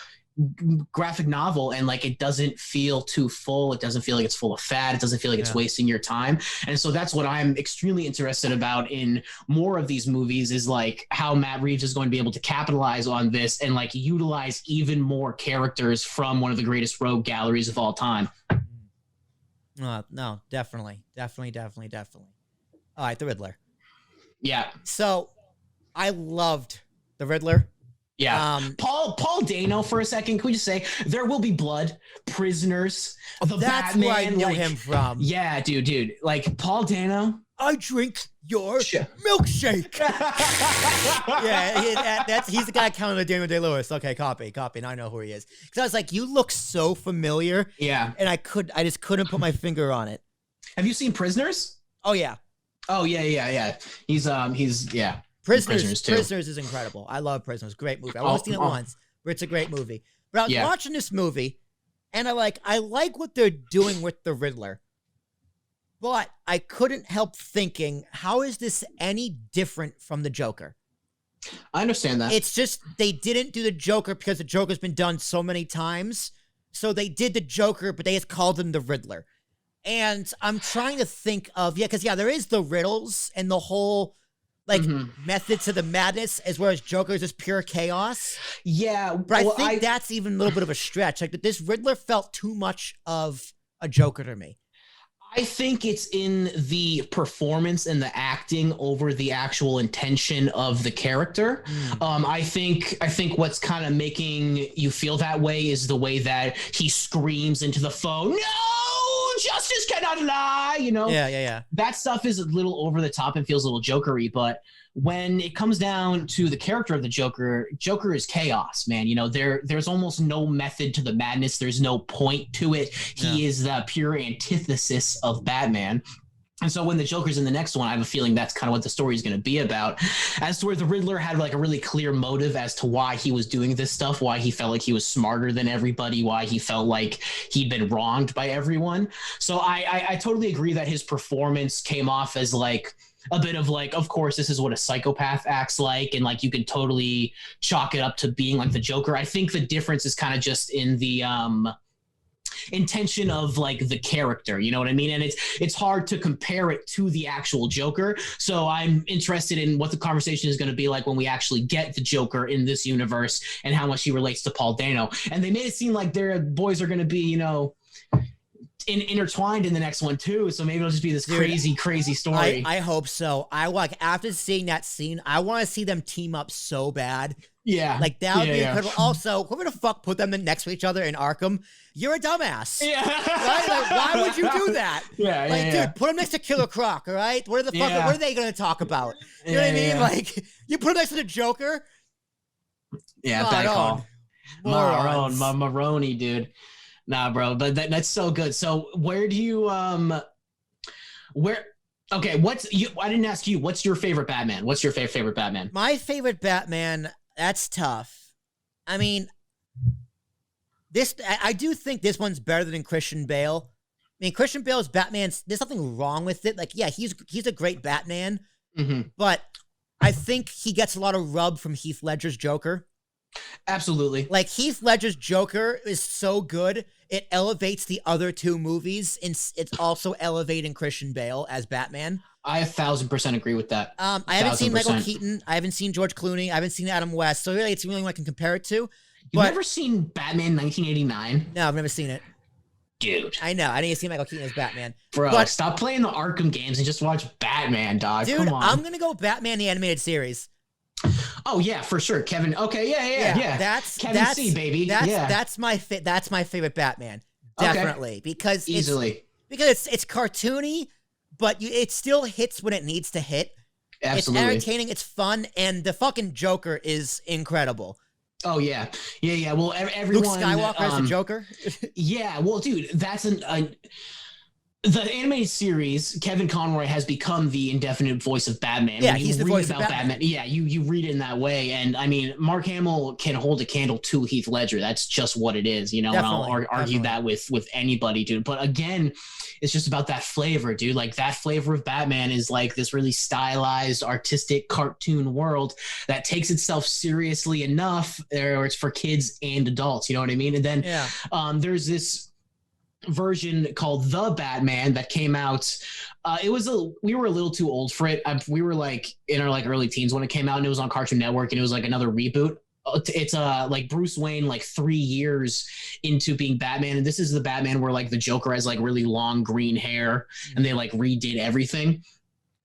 graphic novel, and like it doesn't feel too full. It doesn't feel like it's full of fat. It doesn't feel like it's wasting your time. And so that's what I'm extremely interested about in more of these movies, is like how Matt Reeves is going to be able to capitalize on this and like utilize even more characters from one of the greatest rogue galleries of all time. No, definitely. All right, the Riddler. Yeah. So I loved the Riddler. Yeah. Paul Dano, for a second, can we just say there will be blood, prisoners, the that's Batman, where I knew him from. Yeah, dude. Like Paul Dano. I drink your milkshake. He's the guy counting the Daniel Day-Lewis. Okay, copy. Now I know who he is. Because I was like, you look so familiar. Yeah. And I just couldn't put my finger on it. Have you seen Prisoners? Oh yeah. He's Prisoners is incredible. I love Prisoners. Great movie. I've only seen it once, but it's a great movie. But I was watching this movie, and I like what they're doing with the Riddler. But I couldn't help thinking, how is this any different from the Joker? I understand that. It's just they didn't do the Joker because the Joker's been done so many times. So they did the Joker, but they just called him the Riddler. And I'm trying to think of, because there is the riddles and the whole method to the madness, as well as Joker is just pure chaos. Yeah. But I think that's even a little bit of a stretch. Like this Riddler felt too much of a Joker to me. I think it's in the performance and the acting over the actual intention of the character. I think what's kind of making you feel that way is the way that he screams into the phone, "No, justice cannot lie," Yeah. That stuff is a little over the top and feels a little jokery, but when it comes down to the character of the Joker is chaos, man. There's almost no method to the madness. There's no point to it. He is the pure antithesis of Batman. And so when the Joker's in the next one, I have a feeling that's kind of what the story is going to be about. As to where the Riddler had like a really clear motive as to why he was doing this stuff, why he felt like he was smarter than everybody, why he felt like he'd been wronged by everyone. So I totally agree that his performance came off as like a bit of like, of course, this is what a psychopath acts like. And like, you can totally chalk it up to being like the Joker. I think the difference is kind of just in the intention of like the character, you know what I mean? And it's hard to compare it to the actual Joker. So I'm interested in what the conversation is going to be like when we actually get the Joker in this universe and how much he relates to Paul Dano. And they made it seem like their boys are going to be, intertwined in the next one too, so maybe it'll just be this crazy story. I hope so. After seeing that scene, I want to see them team up so bad. Yeah, like that would be incredible. Also, whoever the fuck put them next to each other in Arkham? You're a dumbass. Yeah, right? Like, why would you do that? Dude, put them next to Killer Croc. All right, what are they going to talk about? You know what I mean? Like, you put them next to the Joker. Yeah, bad call. Maroney, dude. Nah, bro, but that's so good. So where do you I didn't ask you, what's your favorite Batman? What's your favorite Batman? My favorite Batman, that's tough. I mean, I do think this one's better than Christian Bale. I mean, Christian Bale's Batman, there's nothing wrong with it. Like, yeah, he's a great Batman, but I think he gets a lot of rub from Heath Ledger's Joker. Absolutely. Like, Heath Ledger's Joker is so good, it elevates the other two movies, and it's also elevating Christian Bale as Batman. I 1,000% agree with that. I haven't seen Michael 1,000%. Keaton. I haven't seen George Clooney. I haven't seen Adam West. So really, it's the only one I can compare it to. You've But never seen Batman 1989? no, I've never seen it. Dude. I know. I need to see Michael Keaton as Batman. Bro, But- stop playing the Arkham games and just watch Batman, dog. Dude, Come on. I'm gonna go Batman the animated series. Oh yeah, for sure. Kevin. Okay, yeah. That's Kevin C, baby. That's my favorite Batman. Definitely. Because easily. It's cartoony, but it still hits when it needs to hit. Absolutely. It's entertaining, it's fun, and the fucking Joker is incredible. Oh yeah. Well, everyone. Luke Skywalker as the Joker. Yeah. Well, dude, that's the animated series. Kevin Conroy has become the indefinite voice of Batman. Yeah, when you he's the read voice of about Batman. Yeah, you read it in that way, and I mean, Mark Hamill can hold a candle to Heath Ledger. That's just what it is, and I'll argue that with anybody, dude. But again, it's just about that flavor, dude. Like that flavor of Batman is like this really stylized, artistic cartoon world that takes itself seriously enough, or it's for kids and adults. You know what I mean? And then there's this version called The Batman that came out. We were a little too old for it. We were like in our like early teens when it came out, and it was on Cartoon Network, and it was like another reboot. It's like Bruce Wayne like 3 years into being Batman, and this is the Batman where like the Joker has like really long green hair, and they like redid everything.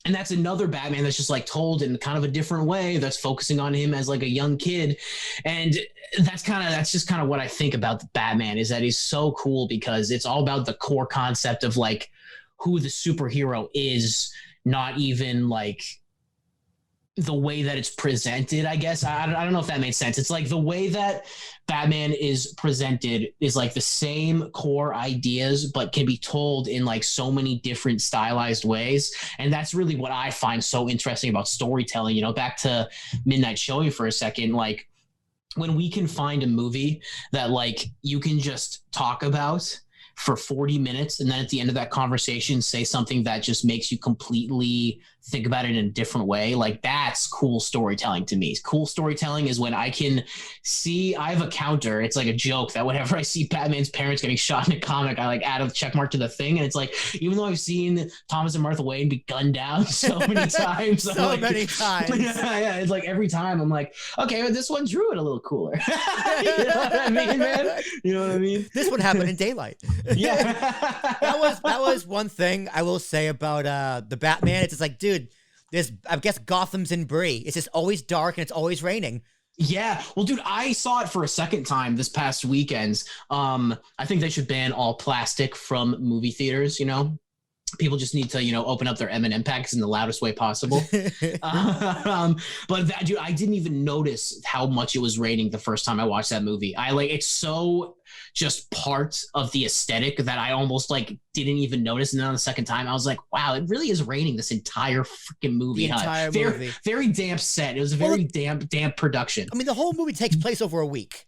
And that's another Batman that's just like told in kind of a different way, that's focusing on him as like a young kid. And that's just kind of what I think about the Batman, is that he's so cool because it's all about the core concept of like who the superhero is, not even like the way that it's presented, I guess. I don't know if that makes sense. It's like the way that Batman is presented is like the same core ideas, but can be told in like so many different stylized ways. And that's really what I find so interesting about storytelling. Back to Midnight Showing for a second, like when we can find a movie that like you can just talk about for 40 minutes, and then at the end of that conversation say something that just makes you completely think about it in a different way. Like that's cool storytelling to me. Cool storytelling is when I can see, I have a counter. It's like a joke that whenever I see Batman's parents getting shot in a comic, I like add a check mark to the thing. And it's like, even though I've seen Thomas and Martha Wayne be gunned down so many times, many times. Yeah, it's like every time I'm like, okay, but this one drew it a little cooler. You know what I mean, man? You know what I mean? This would happen in daylight. Yeah. that was one thing I will say about the Batman. It's just like, dude, I guess Gotham's in Brie. It's just always dark and it's always raining. Yeah. Well, dude, I saw it for a second time this past weekend. I think they should ban all plastic from movie theaters, People just need to, open up their M&M packs in the loudest way possible. But that, dude, I didn't even notice how much it was raining the first time I watched that movie. It's so just part of the aesthetic that I almost like didn't even notice. And then on the second time, I was like, wow, it really is raining this entire freaking movie. The entire movie. Very damp set. It was a very damp production. I mean, the whole movie takes place over a week.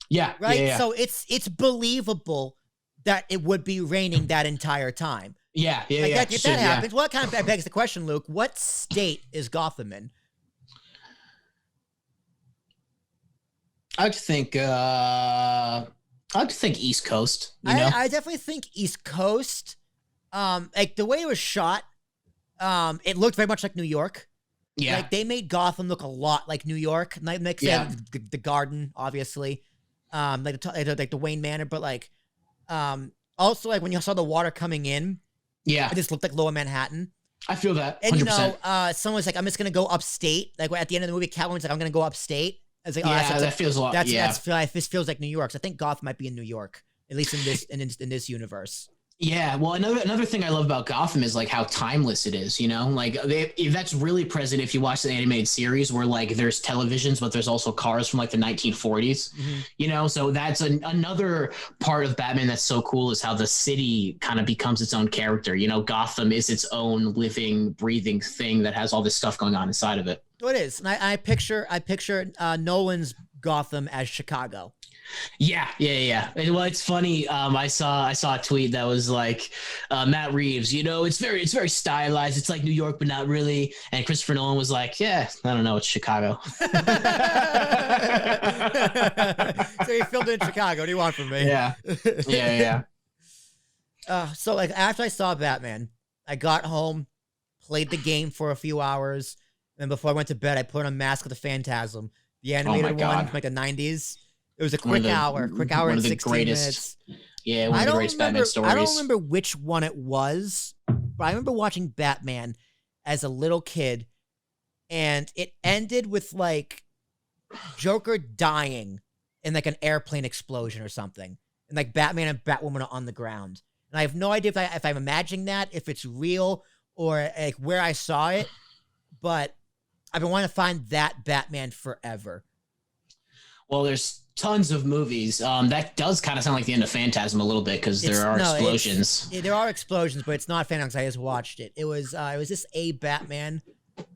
Yeah. Right? Yeah. So it's believable that it would be raining that entire time. Yeah. If that happens, well, that kind of begs the question, Luke. What state is Gotham in? I'd think East Coast. I definitely think East Coast. Like the way it was shot, it looked very much like New York. Yeah. Like they made Gotham look a lot like New York. Like the garden, obviously. Like the Wayne Manor, but like, also like when you saw the water coming in. Yeah. It just looked like Lower Manhattan. I feel that. 100%. And someone was like, I'm just gonna go upstate. Like at the end of the movie, Catwoman's like, I'm gonna go upstate. I was like, that feels a lot. This feels like New York. So I think Gotham might be in New York, at least in this universe. Yeah, well, another thing I love about Gotham is like how timeless it is. Like that's really present if you watch the animated series, where like there's televisions, but there's also cars from like the 1940s. Mm-hmm. So that's another part of Batman that's so cool, is how the city kind of becomes its own character. Gotham is its own living, breathing thing that has all this stuff going on inside of it. It is, and I picture Nolan's Gotham as Chicago. Yeah. Well, it's funny. I saw a tweet that was like, Matt Reeves, it's very stylized. It's like New York, but not really. And Christopher Nolan was like, yeah, I don't know, it's Chicago. So he filmed it in Chicago. What do you want from me? Yeah. So like after I saw Batman, I got home, played the game for a few hours, and before I went to bed, I put on Mask of the Phantasm, the animated one from like the 90s. It was a quick hour and 16 minutes. Yeah, one of the greatest Batman stories. I don't remember which one it was, but I remember watching Batman as a little kid, and it ended with like Joker dying in like an airplane explosion or something, and like Batman and Batwoman are on the ground. And I have no idea if I'm imagining that, if it's real or like where I saw it, but I've been wanting to find that Batman forever. Well, there's tons of movies. That does kind of sound like the end of Phantasm a little bit because there are explosions. There are explosions, but it's not Phantasm. I just watched it. It was this a Batman.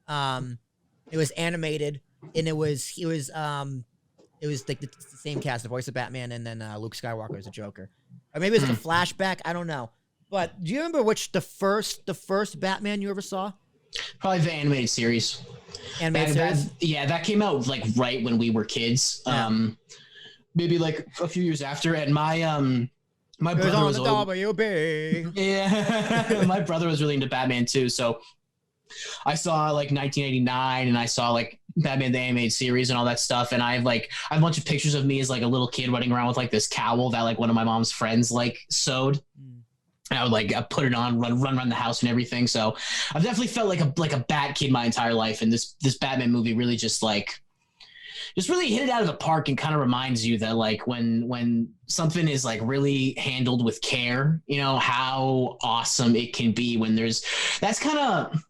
It was animated, and it was like the same cast, the voice of Batman, and then Luke Skywalker as a Joker. Or maybe it was a flashback. I don't know. But do you remember which the first Batman you ever saw? Probably the animated series. That came out like right when we were kids. Yeah. Maybe like a few years after. And my brother was WB. Yeah, my brother was really into Batman too. So I saw like 1989, and I saw like Batman the animated series and all that stuff. And I have a bunch of pictures of me as like a little kid running around with like this cowl that like one of my mom's friends like sewed. And I would like put it on, run around the house and everything. So I've definitely felt like a Bat kid my entire life. And this Batman movie really just really hit it out of the park, and kind of reminds you that like when something is like really handled with care, you know, how awesome it can be when that's kind of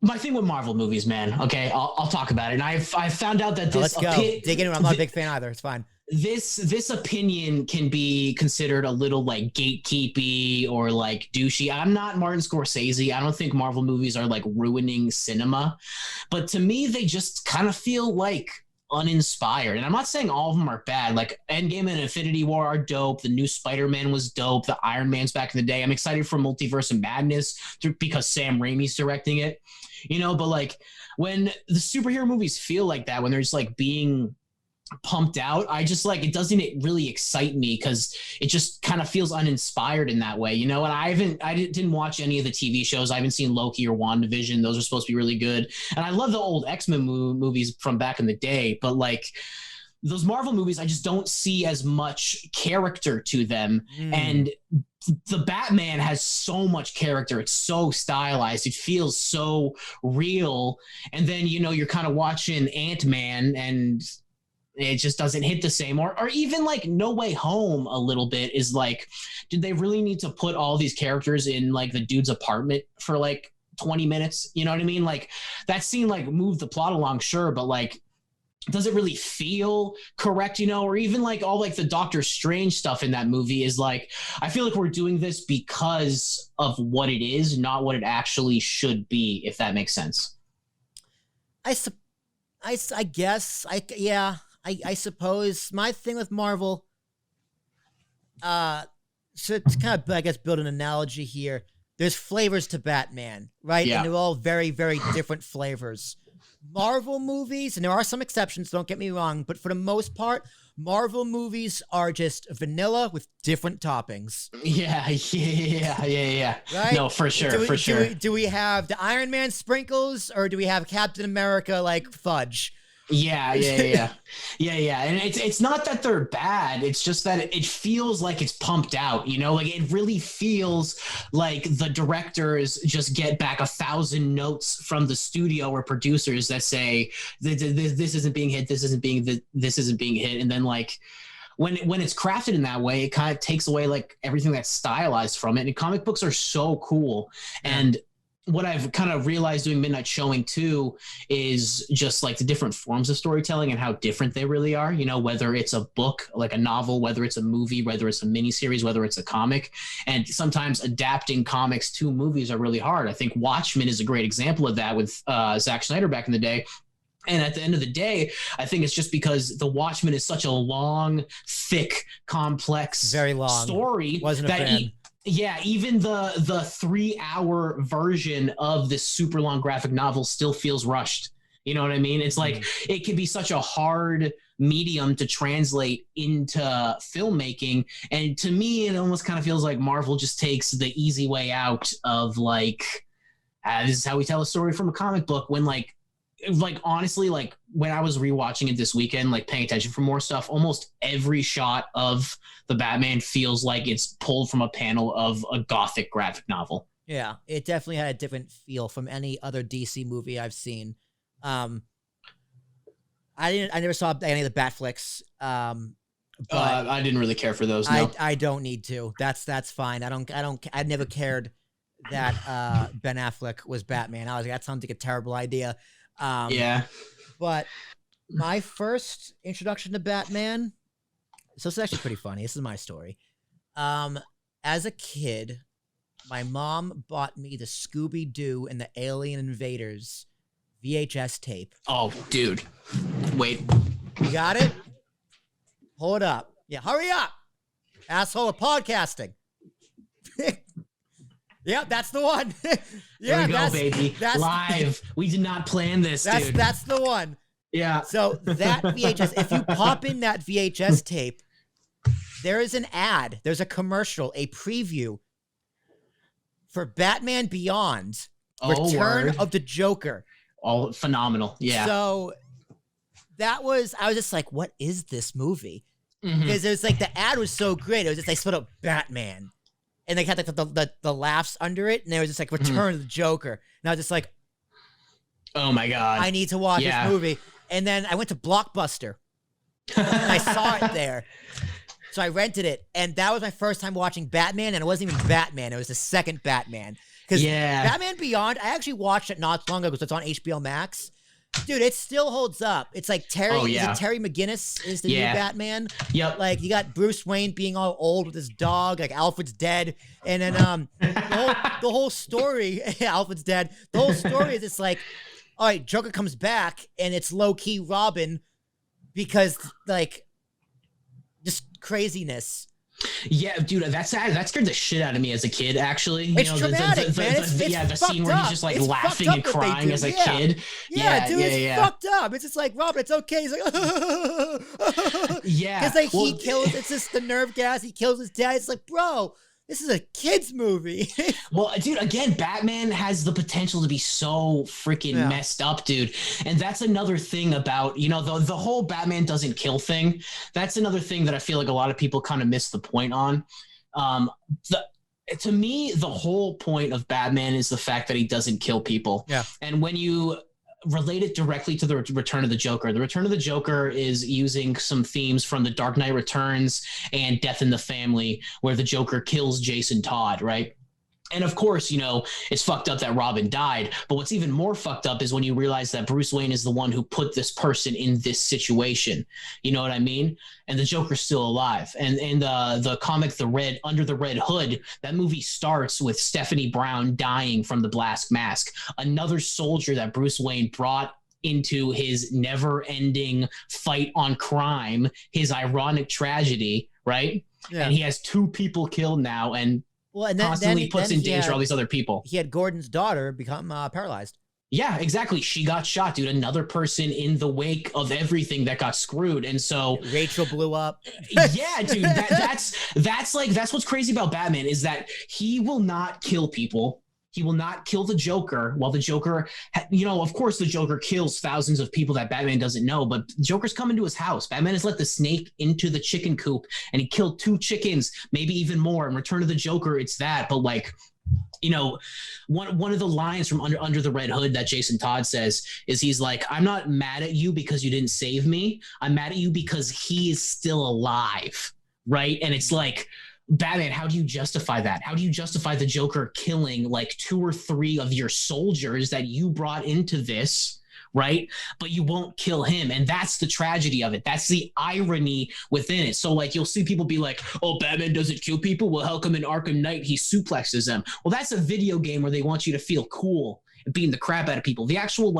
my thing with Marvel movies, man. Okay, I'll talk about it. And I've found out that this. Let's go. Dig into it. I'm not a big fan either. It's fine. This opinion can be considered a little like gatekeepy or like douchey. I'm not Martin Scorsese. I don't think Marvel movies are like ruining cinema, but to me, they just kind of feel like uninspired. And I'm not saying all of them are bad. Like Endgame and Infinity War are dope. The new Spider-Man was dope. The Iron Man's back in the day. I'm excited for Multiverse of Madness because Sam Raimi's directing it, you know, but like when the superhero movies feel like that, when they're just like being pumped out, I just like, it doesn't really excite me because it just kind of feels uninspired in that way, you know. And I didn't watch any of the TV shows. I haven't seen Loki or WandaVision. Those are supposed to be really good, and I love the old X-Men movies from back in the day, but like those Marvel movies, I just don't see as much character to them. And the Batman has so much character. It's so stylized. It feels so real. And then, you know, you're kind of watching Ant-Man and it just doesn't hit the same. Or even like No Way Home a little bit is like, did they really need to put all these characters in like the dude's apartment for like 20 minutes? You know what I mean? Like that scene like moved the plot along, sure, but like, does it really feel correct, you know? Or even like all like the Doctor Strange stuff in that movie is like, I feel like we're doing this because of what it is, not what it actually should be, if that makes sense. I suppose my thing with Marvel, so to kind of, I guess, build an analogy here, there's flavors to Batman, right? Yeah. And they're all very, very different flavors. Marvel movies, and there are some exceptions, don't get me wrong, but for the most part, Marvel movies are just vanilla with different toppings. Yeah. Right? No, for sure. Do we have the Iron Man sprinkles, or do we have Captain America like fudge? Yeah. And it's not that they're bad. It's just that it feels like it's pumped out, you know, like it really feels like the directors just get back 1,000 notes from the studio or producers that say this isn't being hit. This isn't being hit. And then like, when it's crafted in that way, it kind of takes away like everything that's stylized from it. And comic books are so cool. And what I've kind of realized doing Midnight Showing too is just like the different forms of storytelling and how different they really are, you know, whether it's a book, like a novel, whether it's a movie, whether it's a miniseries, whether it's a comic. And sometimes adapting comics to movies are really hard. I think Watchmen is a great example of that with Zack Snyder back in the day. And at the end of the day, I think it's just because The Watchmen is such a long, thick, complex, very long story. Wasn't a fan. Even the 3-hour version of this super long graphic novel still feels rushed. You know what I mean? It's like it can be such a hard medium to translate into filmmaking. And to me, it almost kind of feels like Marvel just takes the easy way out of like this is how we tell a story from a comic book. When like honestly, like when I was rewatching it this weekend, like paying attention for more stuff, almost every shot of the Batman feels like it's pulled from a panel of a gothic graphic novel. Yeah, it definitely had a different feel from any other DC movie I've seen. I never saw any of the Bat flicks. But I didn't really care for those. No. I don't need to. That's fine. I never cared that Ben Affleck was Batman. I was like, that sounds like a terrible idea. Yeah. But my first introduction to Batman, so it's actually pretty funny. This is my story. As a kid, my mom bought me the Scooby-Doo and the Alien Invaders VHS tape. Oh, dude. Wait. You got it? Hold up. Yeah, hurry up. Asshole of podcasting. Yeah, that's the one. Yeah, there we go, baby. Live. We did not plan this, dude. That's the one. Yeah. So that VHS, if you pop in that VHS tape, there is an ad. There's a commercial, a preview for Batman Beyond, Return of the Joker. Oh, phenomenal. Yeah. So I was just like, what is this movie? Because it was like, the ad was so great. It was just, they split up Batman. And they had like the laughs under it. And they was just like, Return of the Joker. And I was just like, oh my God. I need to watch this movie. And then I went to Blockbuster. And I saw it there. So I rented it. And that was my first time watching Batman. And it wasn't even Batman. It was the second Batman. Because Batman Beyond, I actually watched it not long ago because it's on HBO Max. Dude, it still holds up. It's like Terry McGinnis is the new Batman. Yep. Like, you got Bruce Wayne being all old with his dog, like Alfred's dead. And then the whole story, Alfred's dead. The whole story is it's like, all right, Joker comes back and it's low-key Robin because, like, just craziness. Yeah, dude, that scared the shit out of me as a kid, actually. It's traumatic, man. The scene where he's just like laughing and crying as a kid. Yeah, dude, it's fucked up. It's just like, Robin, it's okay. He's like, yeah. Because like he kills, it's just the nerve gas. He kills his dad. It's like, bro, this is a kid's movie. Well, dude, again, Batman has the potential to be so freaking messed up, dude. And that's another thing about, the whole Batman doesn't kill thing. That's another thing that I feel like a lot of people kind of miss the point on. To me, the whole point of Batman is the fact that he doesn't kill people. Yeah. And when you relate it directly to the Return of the Joker. The Return of the Joker is using some themes from The Dark Knight Returns and Death in the Family, where the Joker kills Jason Todd, right? And of course, it's fucked up that Robin died. But what's even more fucked up is when you realize that Bruce Wayne is the one who put this person in this situation. You know what I mean? And the Joker's still alive. And the comic, Under the Red Hood, that movie starts with Stephanie Brown dying from the Black Mask, another soldier that Bruce Wayne brought into his never-ending fight on crime, his ironic tragedy, right? Yeah. And he has 2 people killed now, and constantly puts in danger all these other people. He had Gordon's daughter become paralyzed. Yeah, exactly. She got shot, dude. Another person in the wake of everything that got screwed. And so Rachel blew up. Yeah, dude. That's what's crazy about Batman is that he will not kill people. He will not kill the Joker, while the Joker, of course the Joker kills thousands of people that Batman doesn't know, but Joker's coming to his house. Batman has let the snake into the chicken coop, and he killed 2 chickens, maybe even more. In Return of the Joker, it's that. But one of the lines from Under the Red Hood that Jason Todd says is he's like, I'm not mad at you because you didn't save me. I'm mad at you because he is still alive, right? And it's like, Batman, how do you justify that? How do you justify the Joker killing like 2 or 3 of your soldiers that you brought into this, right? But you won't kill him. And that's the tragedy of it. That's the irony within it. So like, you'll see people be like, oh, Batman doesn't kill people. Well, how come in Arkham Knight he suplexes them? Well, that's a video game where they want you to feel cool and beating the crap out of people. The actual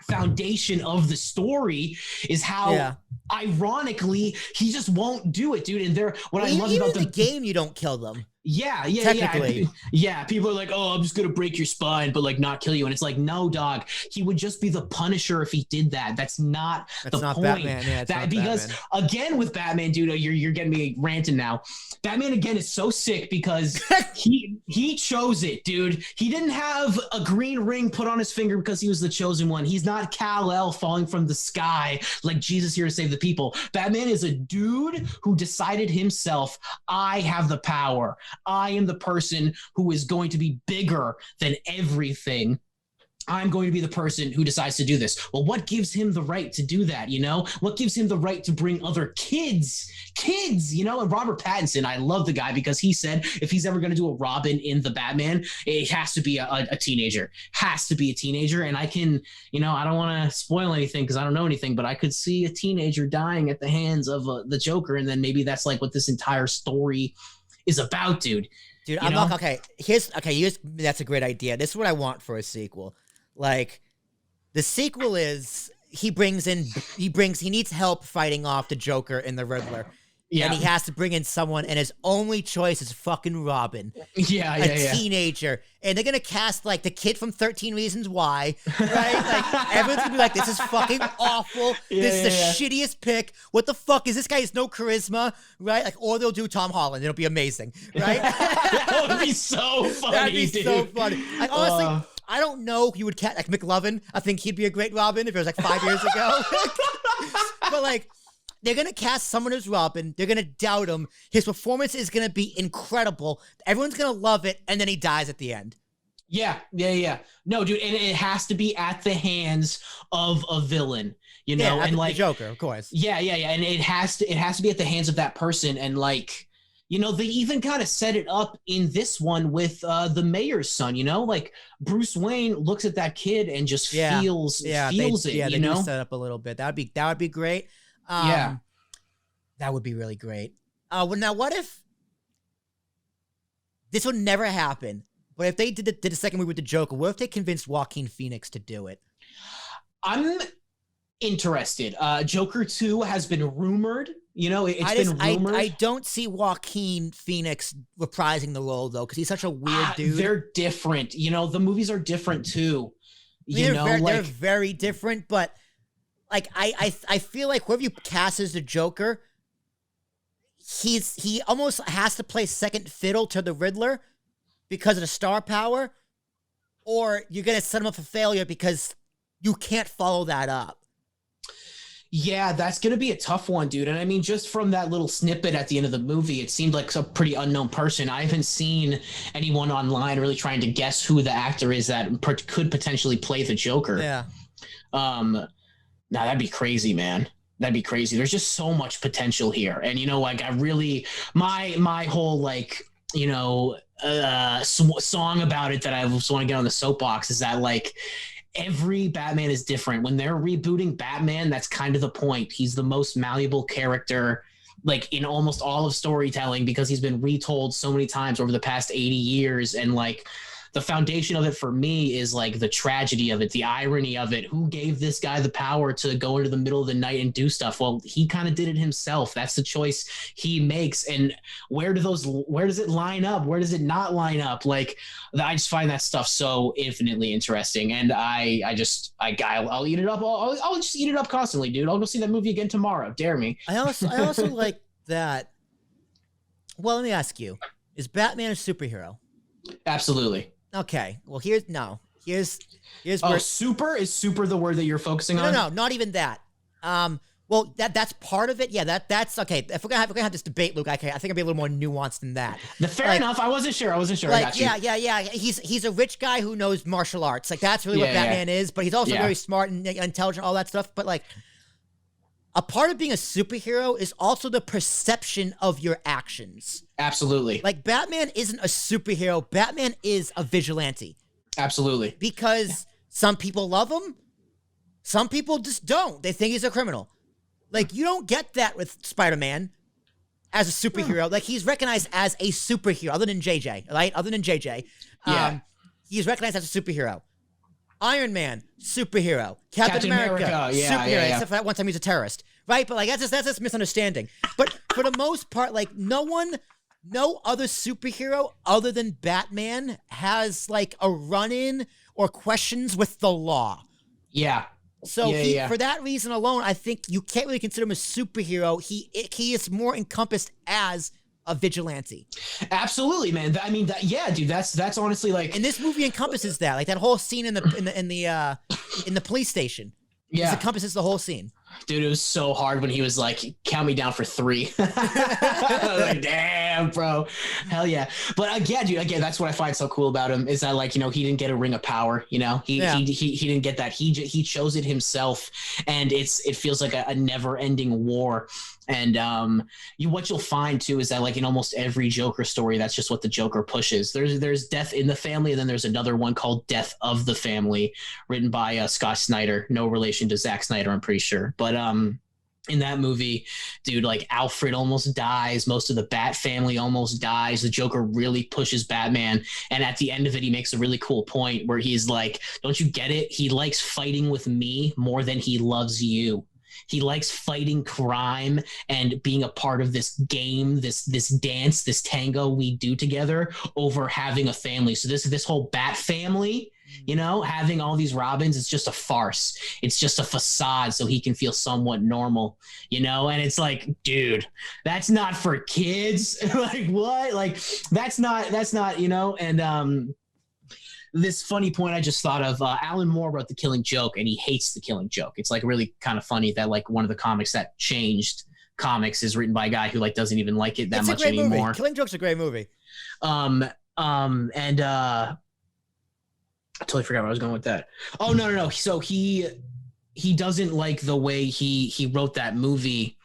foundation of the story is how ironically he just won't do it, dude. And I love even about the game, you don't kill them. Technically. Yeah. People are like, oh, I'm just gonna break your spine, but like not kill you. And it's like, no, dog. He would just be the Punisher if he did that. That's not the point. Batman. Yeah, because Batman. Again with Batman, dude, you're getting me ranting now. Batman again is so sick because he chose it, dude. He didn't have a green ring put on his finger because he was the chosen one. He's not Kal-El falling from the sky like Jesus here to save the people. Batman is a dude who decided himself, I have the power. I am the person who is going to be bigger than everything. I'm going to be the person who decides to do this. Well, what gives him the right to do that, you know? What gives him the right to bring other kids, you know? And Robert Pattinson, I love the guy because he said if he's ever going to do a Robin in the Batman, it has to be a teenager. Has to be a teenager. And I can, you know, I don't want to spoil anything because I don't know anything, but I could see a teenager dying at the hands of the Joker. And then maybe that's like what this entire story is about, dude. Dude, I'm not, okay. Here's that's a great idea. This is what I want for a sequel. Like, the sequel is he needs help fighting off the Joker and the Riddler. Yeah. And he has to bring in someone, and his only choice is fucking Robin. A teenager. And they're going to cast, like, the kid from 13 Reasons Why, right? Like, everyone's going to be like, this is fucking awful. This is the shittiest pick. What the fuck is this guy? Has no charisma, right? Like, or they'll do Tom Holland. It'll be amazing, right? That would be so funny, That'd be dude. so funny. Like, honestly, I don't know if you would cast, like, McLovin. I think he'd be a great Robin if it was, like, 5 years ago. But, like, they're going to cast someone as Robin. They're going to doubt him. His performance is going to be incredible. Everyone's going to love it, and then he dies at the end. Yeah. No, dude, and it has to be at the hands of a villain, you know, and like the Joker, of course. Yeah, and it has to be at the hands of that person, and like, you know, they even kind of set it up in this one with the mayor's son, you know, like Bruce Wayne looks at that kid and just feels it, you know? They set up a little bit. That would be great. That would be really great. Well, now what if this would never happen, but if they did the second movie with the Joker, what if they convinced Joaquin Phoenix to do it? I'm interested. Joker 2 has been rumored. You know, it's been rumored. I don't see Joaquin Phoenix reprising the role, though, because he's such a weird dude. They're different. You know, the movies are different, too. They're very different, but, like, I feel like whoever you cast as the Joker, he almost has to play second fiddle to the Riddler because of the star power, or you're going to set him up for failure because you can't follow that up. Yeah, that's going to be a tough one, dude. And I mean, just from that little snippet at the end of the movie, it seemed like a pretty unknown person. I haven't seen anyone online really trying to guess who the actor is that could potentially play the Joker. Yeah. Now that'd be crazy, man. That'd be crazy. There's just so much potential here. And, you know, like I really, my whole, like, you know, song about it that I just want to get on the soapbox is that, like, every Batman is different. When they're rebooting Batman, that's kind of the point. He's the most malleable character, like, in almost all of storytelling, because he's been retold so many times over the past 80 years. And, like, the foundation of it for me is, like, the tragedy of it, the irony of it. Who gave this guy the power to go into the middle of the night and do stuff? Well, he kind of did it himself. That's the choice he makes. And where does it line up? Where does it not line up? Like, I just find that stuff so infinitely interesting. And I'll eat it up. I'll just eat it up constantly, dude. I'll go see that movie again tomorrow. Dare me. I also like that. Well, let me ask you, is Batman a superhero? Absolutely. Okay. Well, here's where super is super the word that you're focusing on? No, not even that. Well, that's part of it. Yeah, that's okay. If we're gonna have this debate, Luke, I think I'd be a little more nuanced than that. Fair enough. I wasn't sure. Like, I got you. Yeah. He's a rich guy who knows martial arts. Like, that's really what Batman is. But he's also very smart and intelligent, all that stuff. But, like, a part of being a superhero is also the perception of your actions. Absolutely. Like, Batman isn't a superhero. Batman is a vigilante. Absolutely. Because some people love him. Some people just don't. They think he's a criminal. Like, you don't get that with Spider-Man as a superhero. Like, he's recognized as a superhero, other than JJ, right? Other than JJ. He's recognized as a superhero. Iron Man, superhero. Captain America, superhero. Except for that one time he's a terrorist, right? But, like, that's just misunderstanding. But for the most part, like, no one no other superhero other than Batman has like a run-in or questions with the law. Yeah. So for that reason alone, I think you can't really consider him a superhero. He is more encompassed as a vigilante. Absolutely, man. I mean, yeah, dude. That's honestly like, and this movie encompasses that, like that whole scene in the police station. Yeah, it encompasses the whole scene. Dude, it was so hard when he was like, count me down for 3. Like, damn, bro. Hell yeah. But again, that's what I find so cool about him is that, like, you know, he didn't get a ring of power, you know, he didn't get that. He chose it himself. And it feels like a never ending war. And what you'll find too is that, like, in almost every Joker story, that's just what the Joker pushes. There's death in the family, and then there's another one called Death of the Family, written by Scott Snyder. No relation to Zack Snyder, I'm pretty sure. But in that movie, dude, like, Alfred almost dies. Most of the Bat family almost dies. The Joker really pushes Batman. And at the end of it, he makes a really cool point where he's like, don't you get it? He likes fighting with me more than he loves you. He likes fighting crime and being a part of this game, this dance, this tango we do together over having a family. So this whole Bat family, you know, having all these Robins, it's just a farce. It's just a facade so he can feel somewhat normal, you know? And it's like, dude, that's not for kids. Like, what? Like, that's not, you know? And this funny point I just thought of, Alan Moore wrote The Killing Joke, and he hates The Killing Joke. It's like really kind of funny that, like, one of the comics that changed comics is written by a guy who, like, doesn't even like it that much anymore. Killing Joke's a great movie. And I totally forgot where I was going with that. Oh, no. So he doesn't like the way he wrote that movie.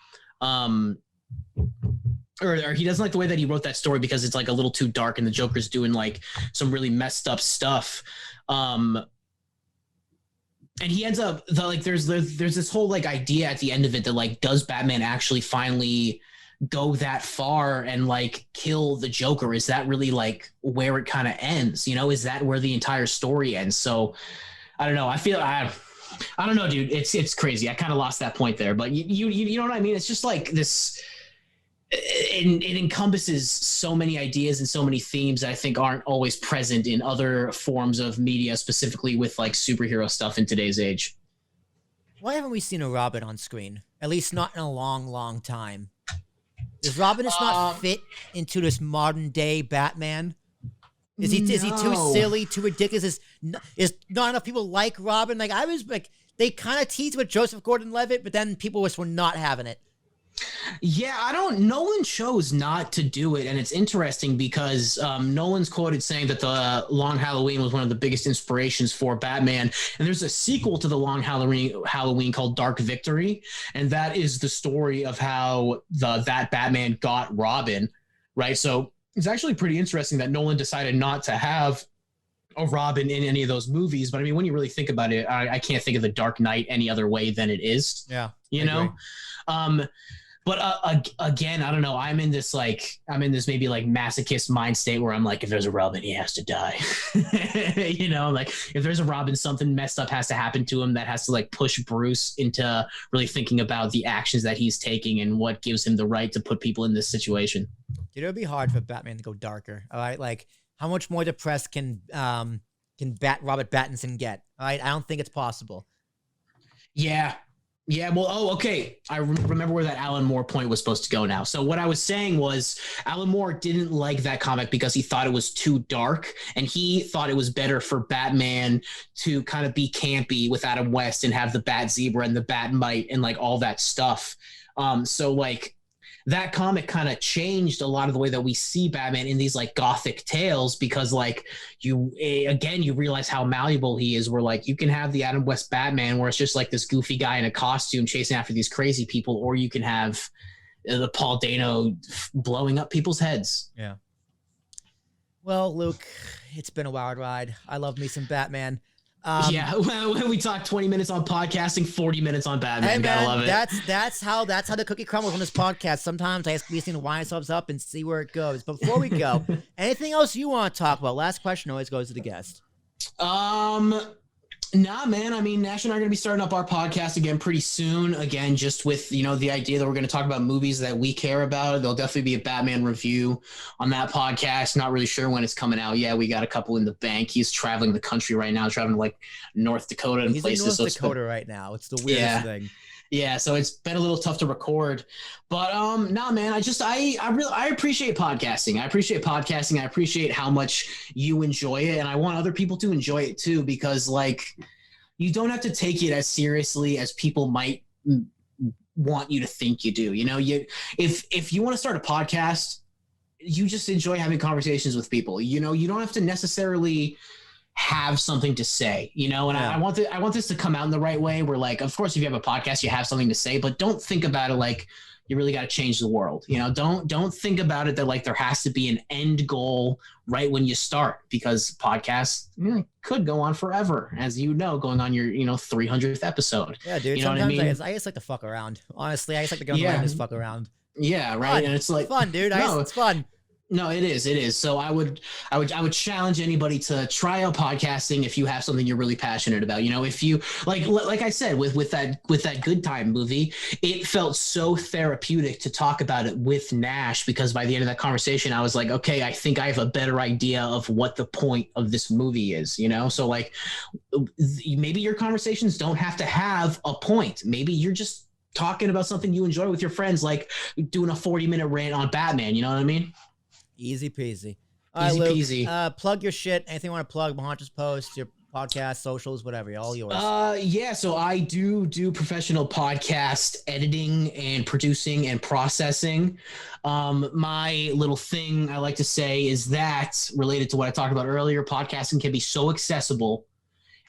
Or he doesn't like the way that he wrote that story because it's like a little too dark and the Joker's doing like some really messed up stuff. And he ends up there's this whole like idea at the end of it that, like, does Batman actually finally go that far and like kill the Joker? Is that really like where it kind of ends? You know, is that where the entire story ends? So I don't know. I don't know, dude. It's crazy. I kind of lost that point there, but you know what I mean? It's just like this. It encompasses so many ideas and so many themes that I think aren't always present in other forms of media, specifically with like superhero stuff in today's age. Why haven't we seen a Robin on screen? At least not in a long, long time. Does Robin just not fit into this modern day Batman? Is he too silly, too ridiculous? Is not enough people like Robin? Like, I was like, they kind of teased with Joseph Gordon-Levitt, but then people were not having it. Yeah, Nolan chose not to do it, and it's interesting because Nolan's quoted saying that the Long Halloween was one of the biggest inspirations for Batman, and there's a sequel to the Long Halloween called Dark Victory, and that is the story of how that Batman got Robin, right? So it's actually pretty interesting that Nolan decided not to have a Robin in any of those movies, but I mean, when you really think about it, I can't think of The Dark Knight any other way than it is. Yeah, you know. But again, I don't know. I'm in this maybe like masochist mind state where I'm like, if there's a Robin, he has to die. You know, like if there's a Robin, something messed up has to happen to him that has to like push Bruce into really thinking about the actions that he's taking and what gives him the right to put people in this situation. Dude, it would be hard for Batman to go darker. All right, like how much more depressed can Robert Pattinson get? All right, I don't think it's possible. Yeah. Yeah, well, okay. I remember where that Alan Moore point was supposed to go now. So what I was saying was Alan Moore didn't like that comic because he thought it was too dark, and he thought it was better for Batman to kind of be campy with Adam West and have the Bat Zebra and the Bat Mite and like all that stuff. So like that comic kind of changed a lot of the way that we see Batman in these like gothic tales, because like you realize how malleable he is, where like you can have the Adam West Batman where it's just like this goofy guy in a costume chasing after these crazy people, or you can have the Paul Dano blowing up people's heads. Yeah. Well, Luke, it's been a wild ride. I love me some Batman. Yeah, when we talk 20 minutes on podcasting, 40 minutes on Batman. Hey, man, gotta love it. That's how the cookie crumbles on this podcast. Sometimes I ask these things to wind ourselves up and see where it goes. But before we go, anything else you want to talk about? Last question always goes to the guest. Nah, man. I mean, Nash and I are going to be starting up our podcast again pretty soon. Again, just with, the idea that we're going to talk about movies that we care about. There'll definitely be a Batman review on that podcast. Not really sure when it's coming out. Yeah, we got a couple in the bank. He's traveling the country right now, traveling to like North Dakota and He's places. in North Dakota right now. It's the weirdest thing. Yeah, so it's been a little tough to record, but nah, man. I appreciate podcasting. I appreciate how much you enjoy it, and I want other people to enjoy it too, because like you don't have to take it as seriously as people might want you to think you do. If you want to start a podcast, you just enjoy having conversations with people. You don't have to necessarily have something to say, and yeah. I want this to come out in the right way, where like, of course, if you have a podcast, you have something to say, but don't think about it like you really got to change the world. Don't think about it that like there has to be an end goal right when you start, because podcasts could go on forever, as going on your 300th episode. Yeah, dude. You know sometimes what I mean? I just like to fuck around. Honestly, I just like to go on the and just fuck around. Yeah, right. Fun. And it's like fun, dude. It's fun. No, it is. So I would challenge anybody to try out podcasting if you have something you're really passionate about. If you like I said, with that Good Time movie, it felt so therapeutic to talk about it with Nash, because by the end of that conversation, I was like, okay, I think I have a better idea of what the point of this movie is, So like maybe your conversations don't have to have a point. Maybe you're just talking about something you enjoy with your friends, like doing a 40-minute rant on Batman. You know what I mean? Easy peasy. Easy peasy. Plug your shit. Anything you want to plug? Mahanchus posts, your podcast, socials, whatever. All yours. Yeah. So I do professional podcast editing and producing and processing. My little thing I like to say is that, related to what I talked about earlier, podcasting can be so accessible,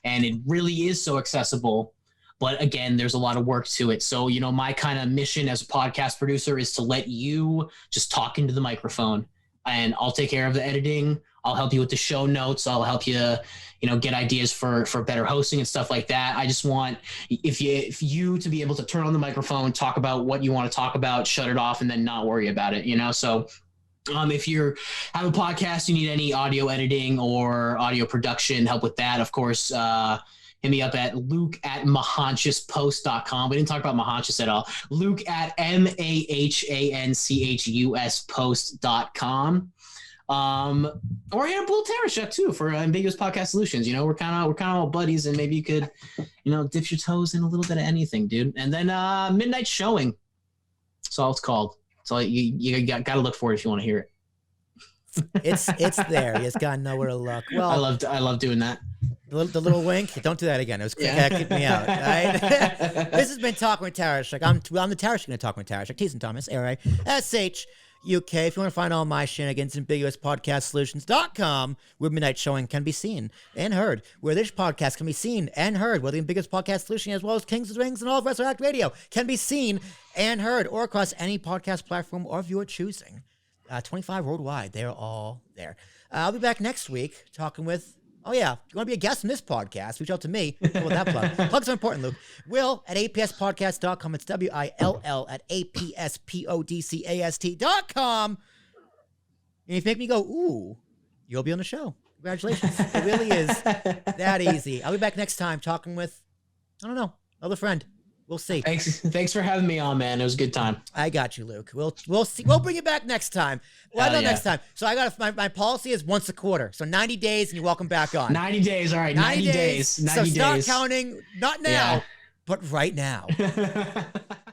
and it really is so accessible. But again, there's a lot of work to it. So, my kind of mission as a podcast producer is to let you just talk into the microphone, and I'll take care of the editing. I'll help you with the show notes. I'll help you, get ideas for better hosting and stuff like that. I just want if you to be able to turn on the microphone, talk about what you want to talk about, shut it off, and then not worry about it, So if you have a podcast, you need any audio editing or audio production help with that, of course, hit me up at luke@mahanchuspost.com. We didn't talk about Mahanchus at all. Luke at MAHANCHUS post.com. Or hit up Will Tarashuk too for Ambiguous Podcast Solutions. We're kind of all buddies, and maybe you could, dip your toes in a little bit of anything, dude. And then Midnight Showing. That's all it's called. So you got to look for it if you want to hear it. It's there. You just gotta know where to look. Well, I love doing that. The little wink. Don't do that again. It was quick. Yeah. Kick me out. Right? This has been Talking with Tarashuk. I'm the Tarashuk going to Talk with Tarashuk. Teason Thomas. ARISHUK. If you want to find all my shenanigans, ambiguouspodcastsolutions.com, where Midnight Showing can be seen and heard, where this podcast can be seen and heard, where the Ambiguous Podcast Solution, as well as Kings of the Rings and all of Resurrect Radio, can be seen and heard, or across any podcast platform of your choosing. 25 worldwide. They're all there. I'll be back next week talking with, you want to be a guest on this podcast? Reach out to me. With that plug. Plugs are important, Luke. Will at apspodcast.com. It's WILL at APSPODCAST.com. And if you make me go, ooh, you'll be on the show. Congratulations. It really is that easy. I'll be back next time talking with, another friend. We'll see. Thanks for having me on, man. It was a good time. I got you, Luke. We'll see. We'll bring you back next time. Next time. So I got my policy is once a quarter. So 90 days, and you're welcome back on. 90 days. All right. 90 days. 90 so days. start counting. Not now, but right now.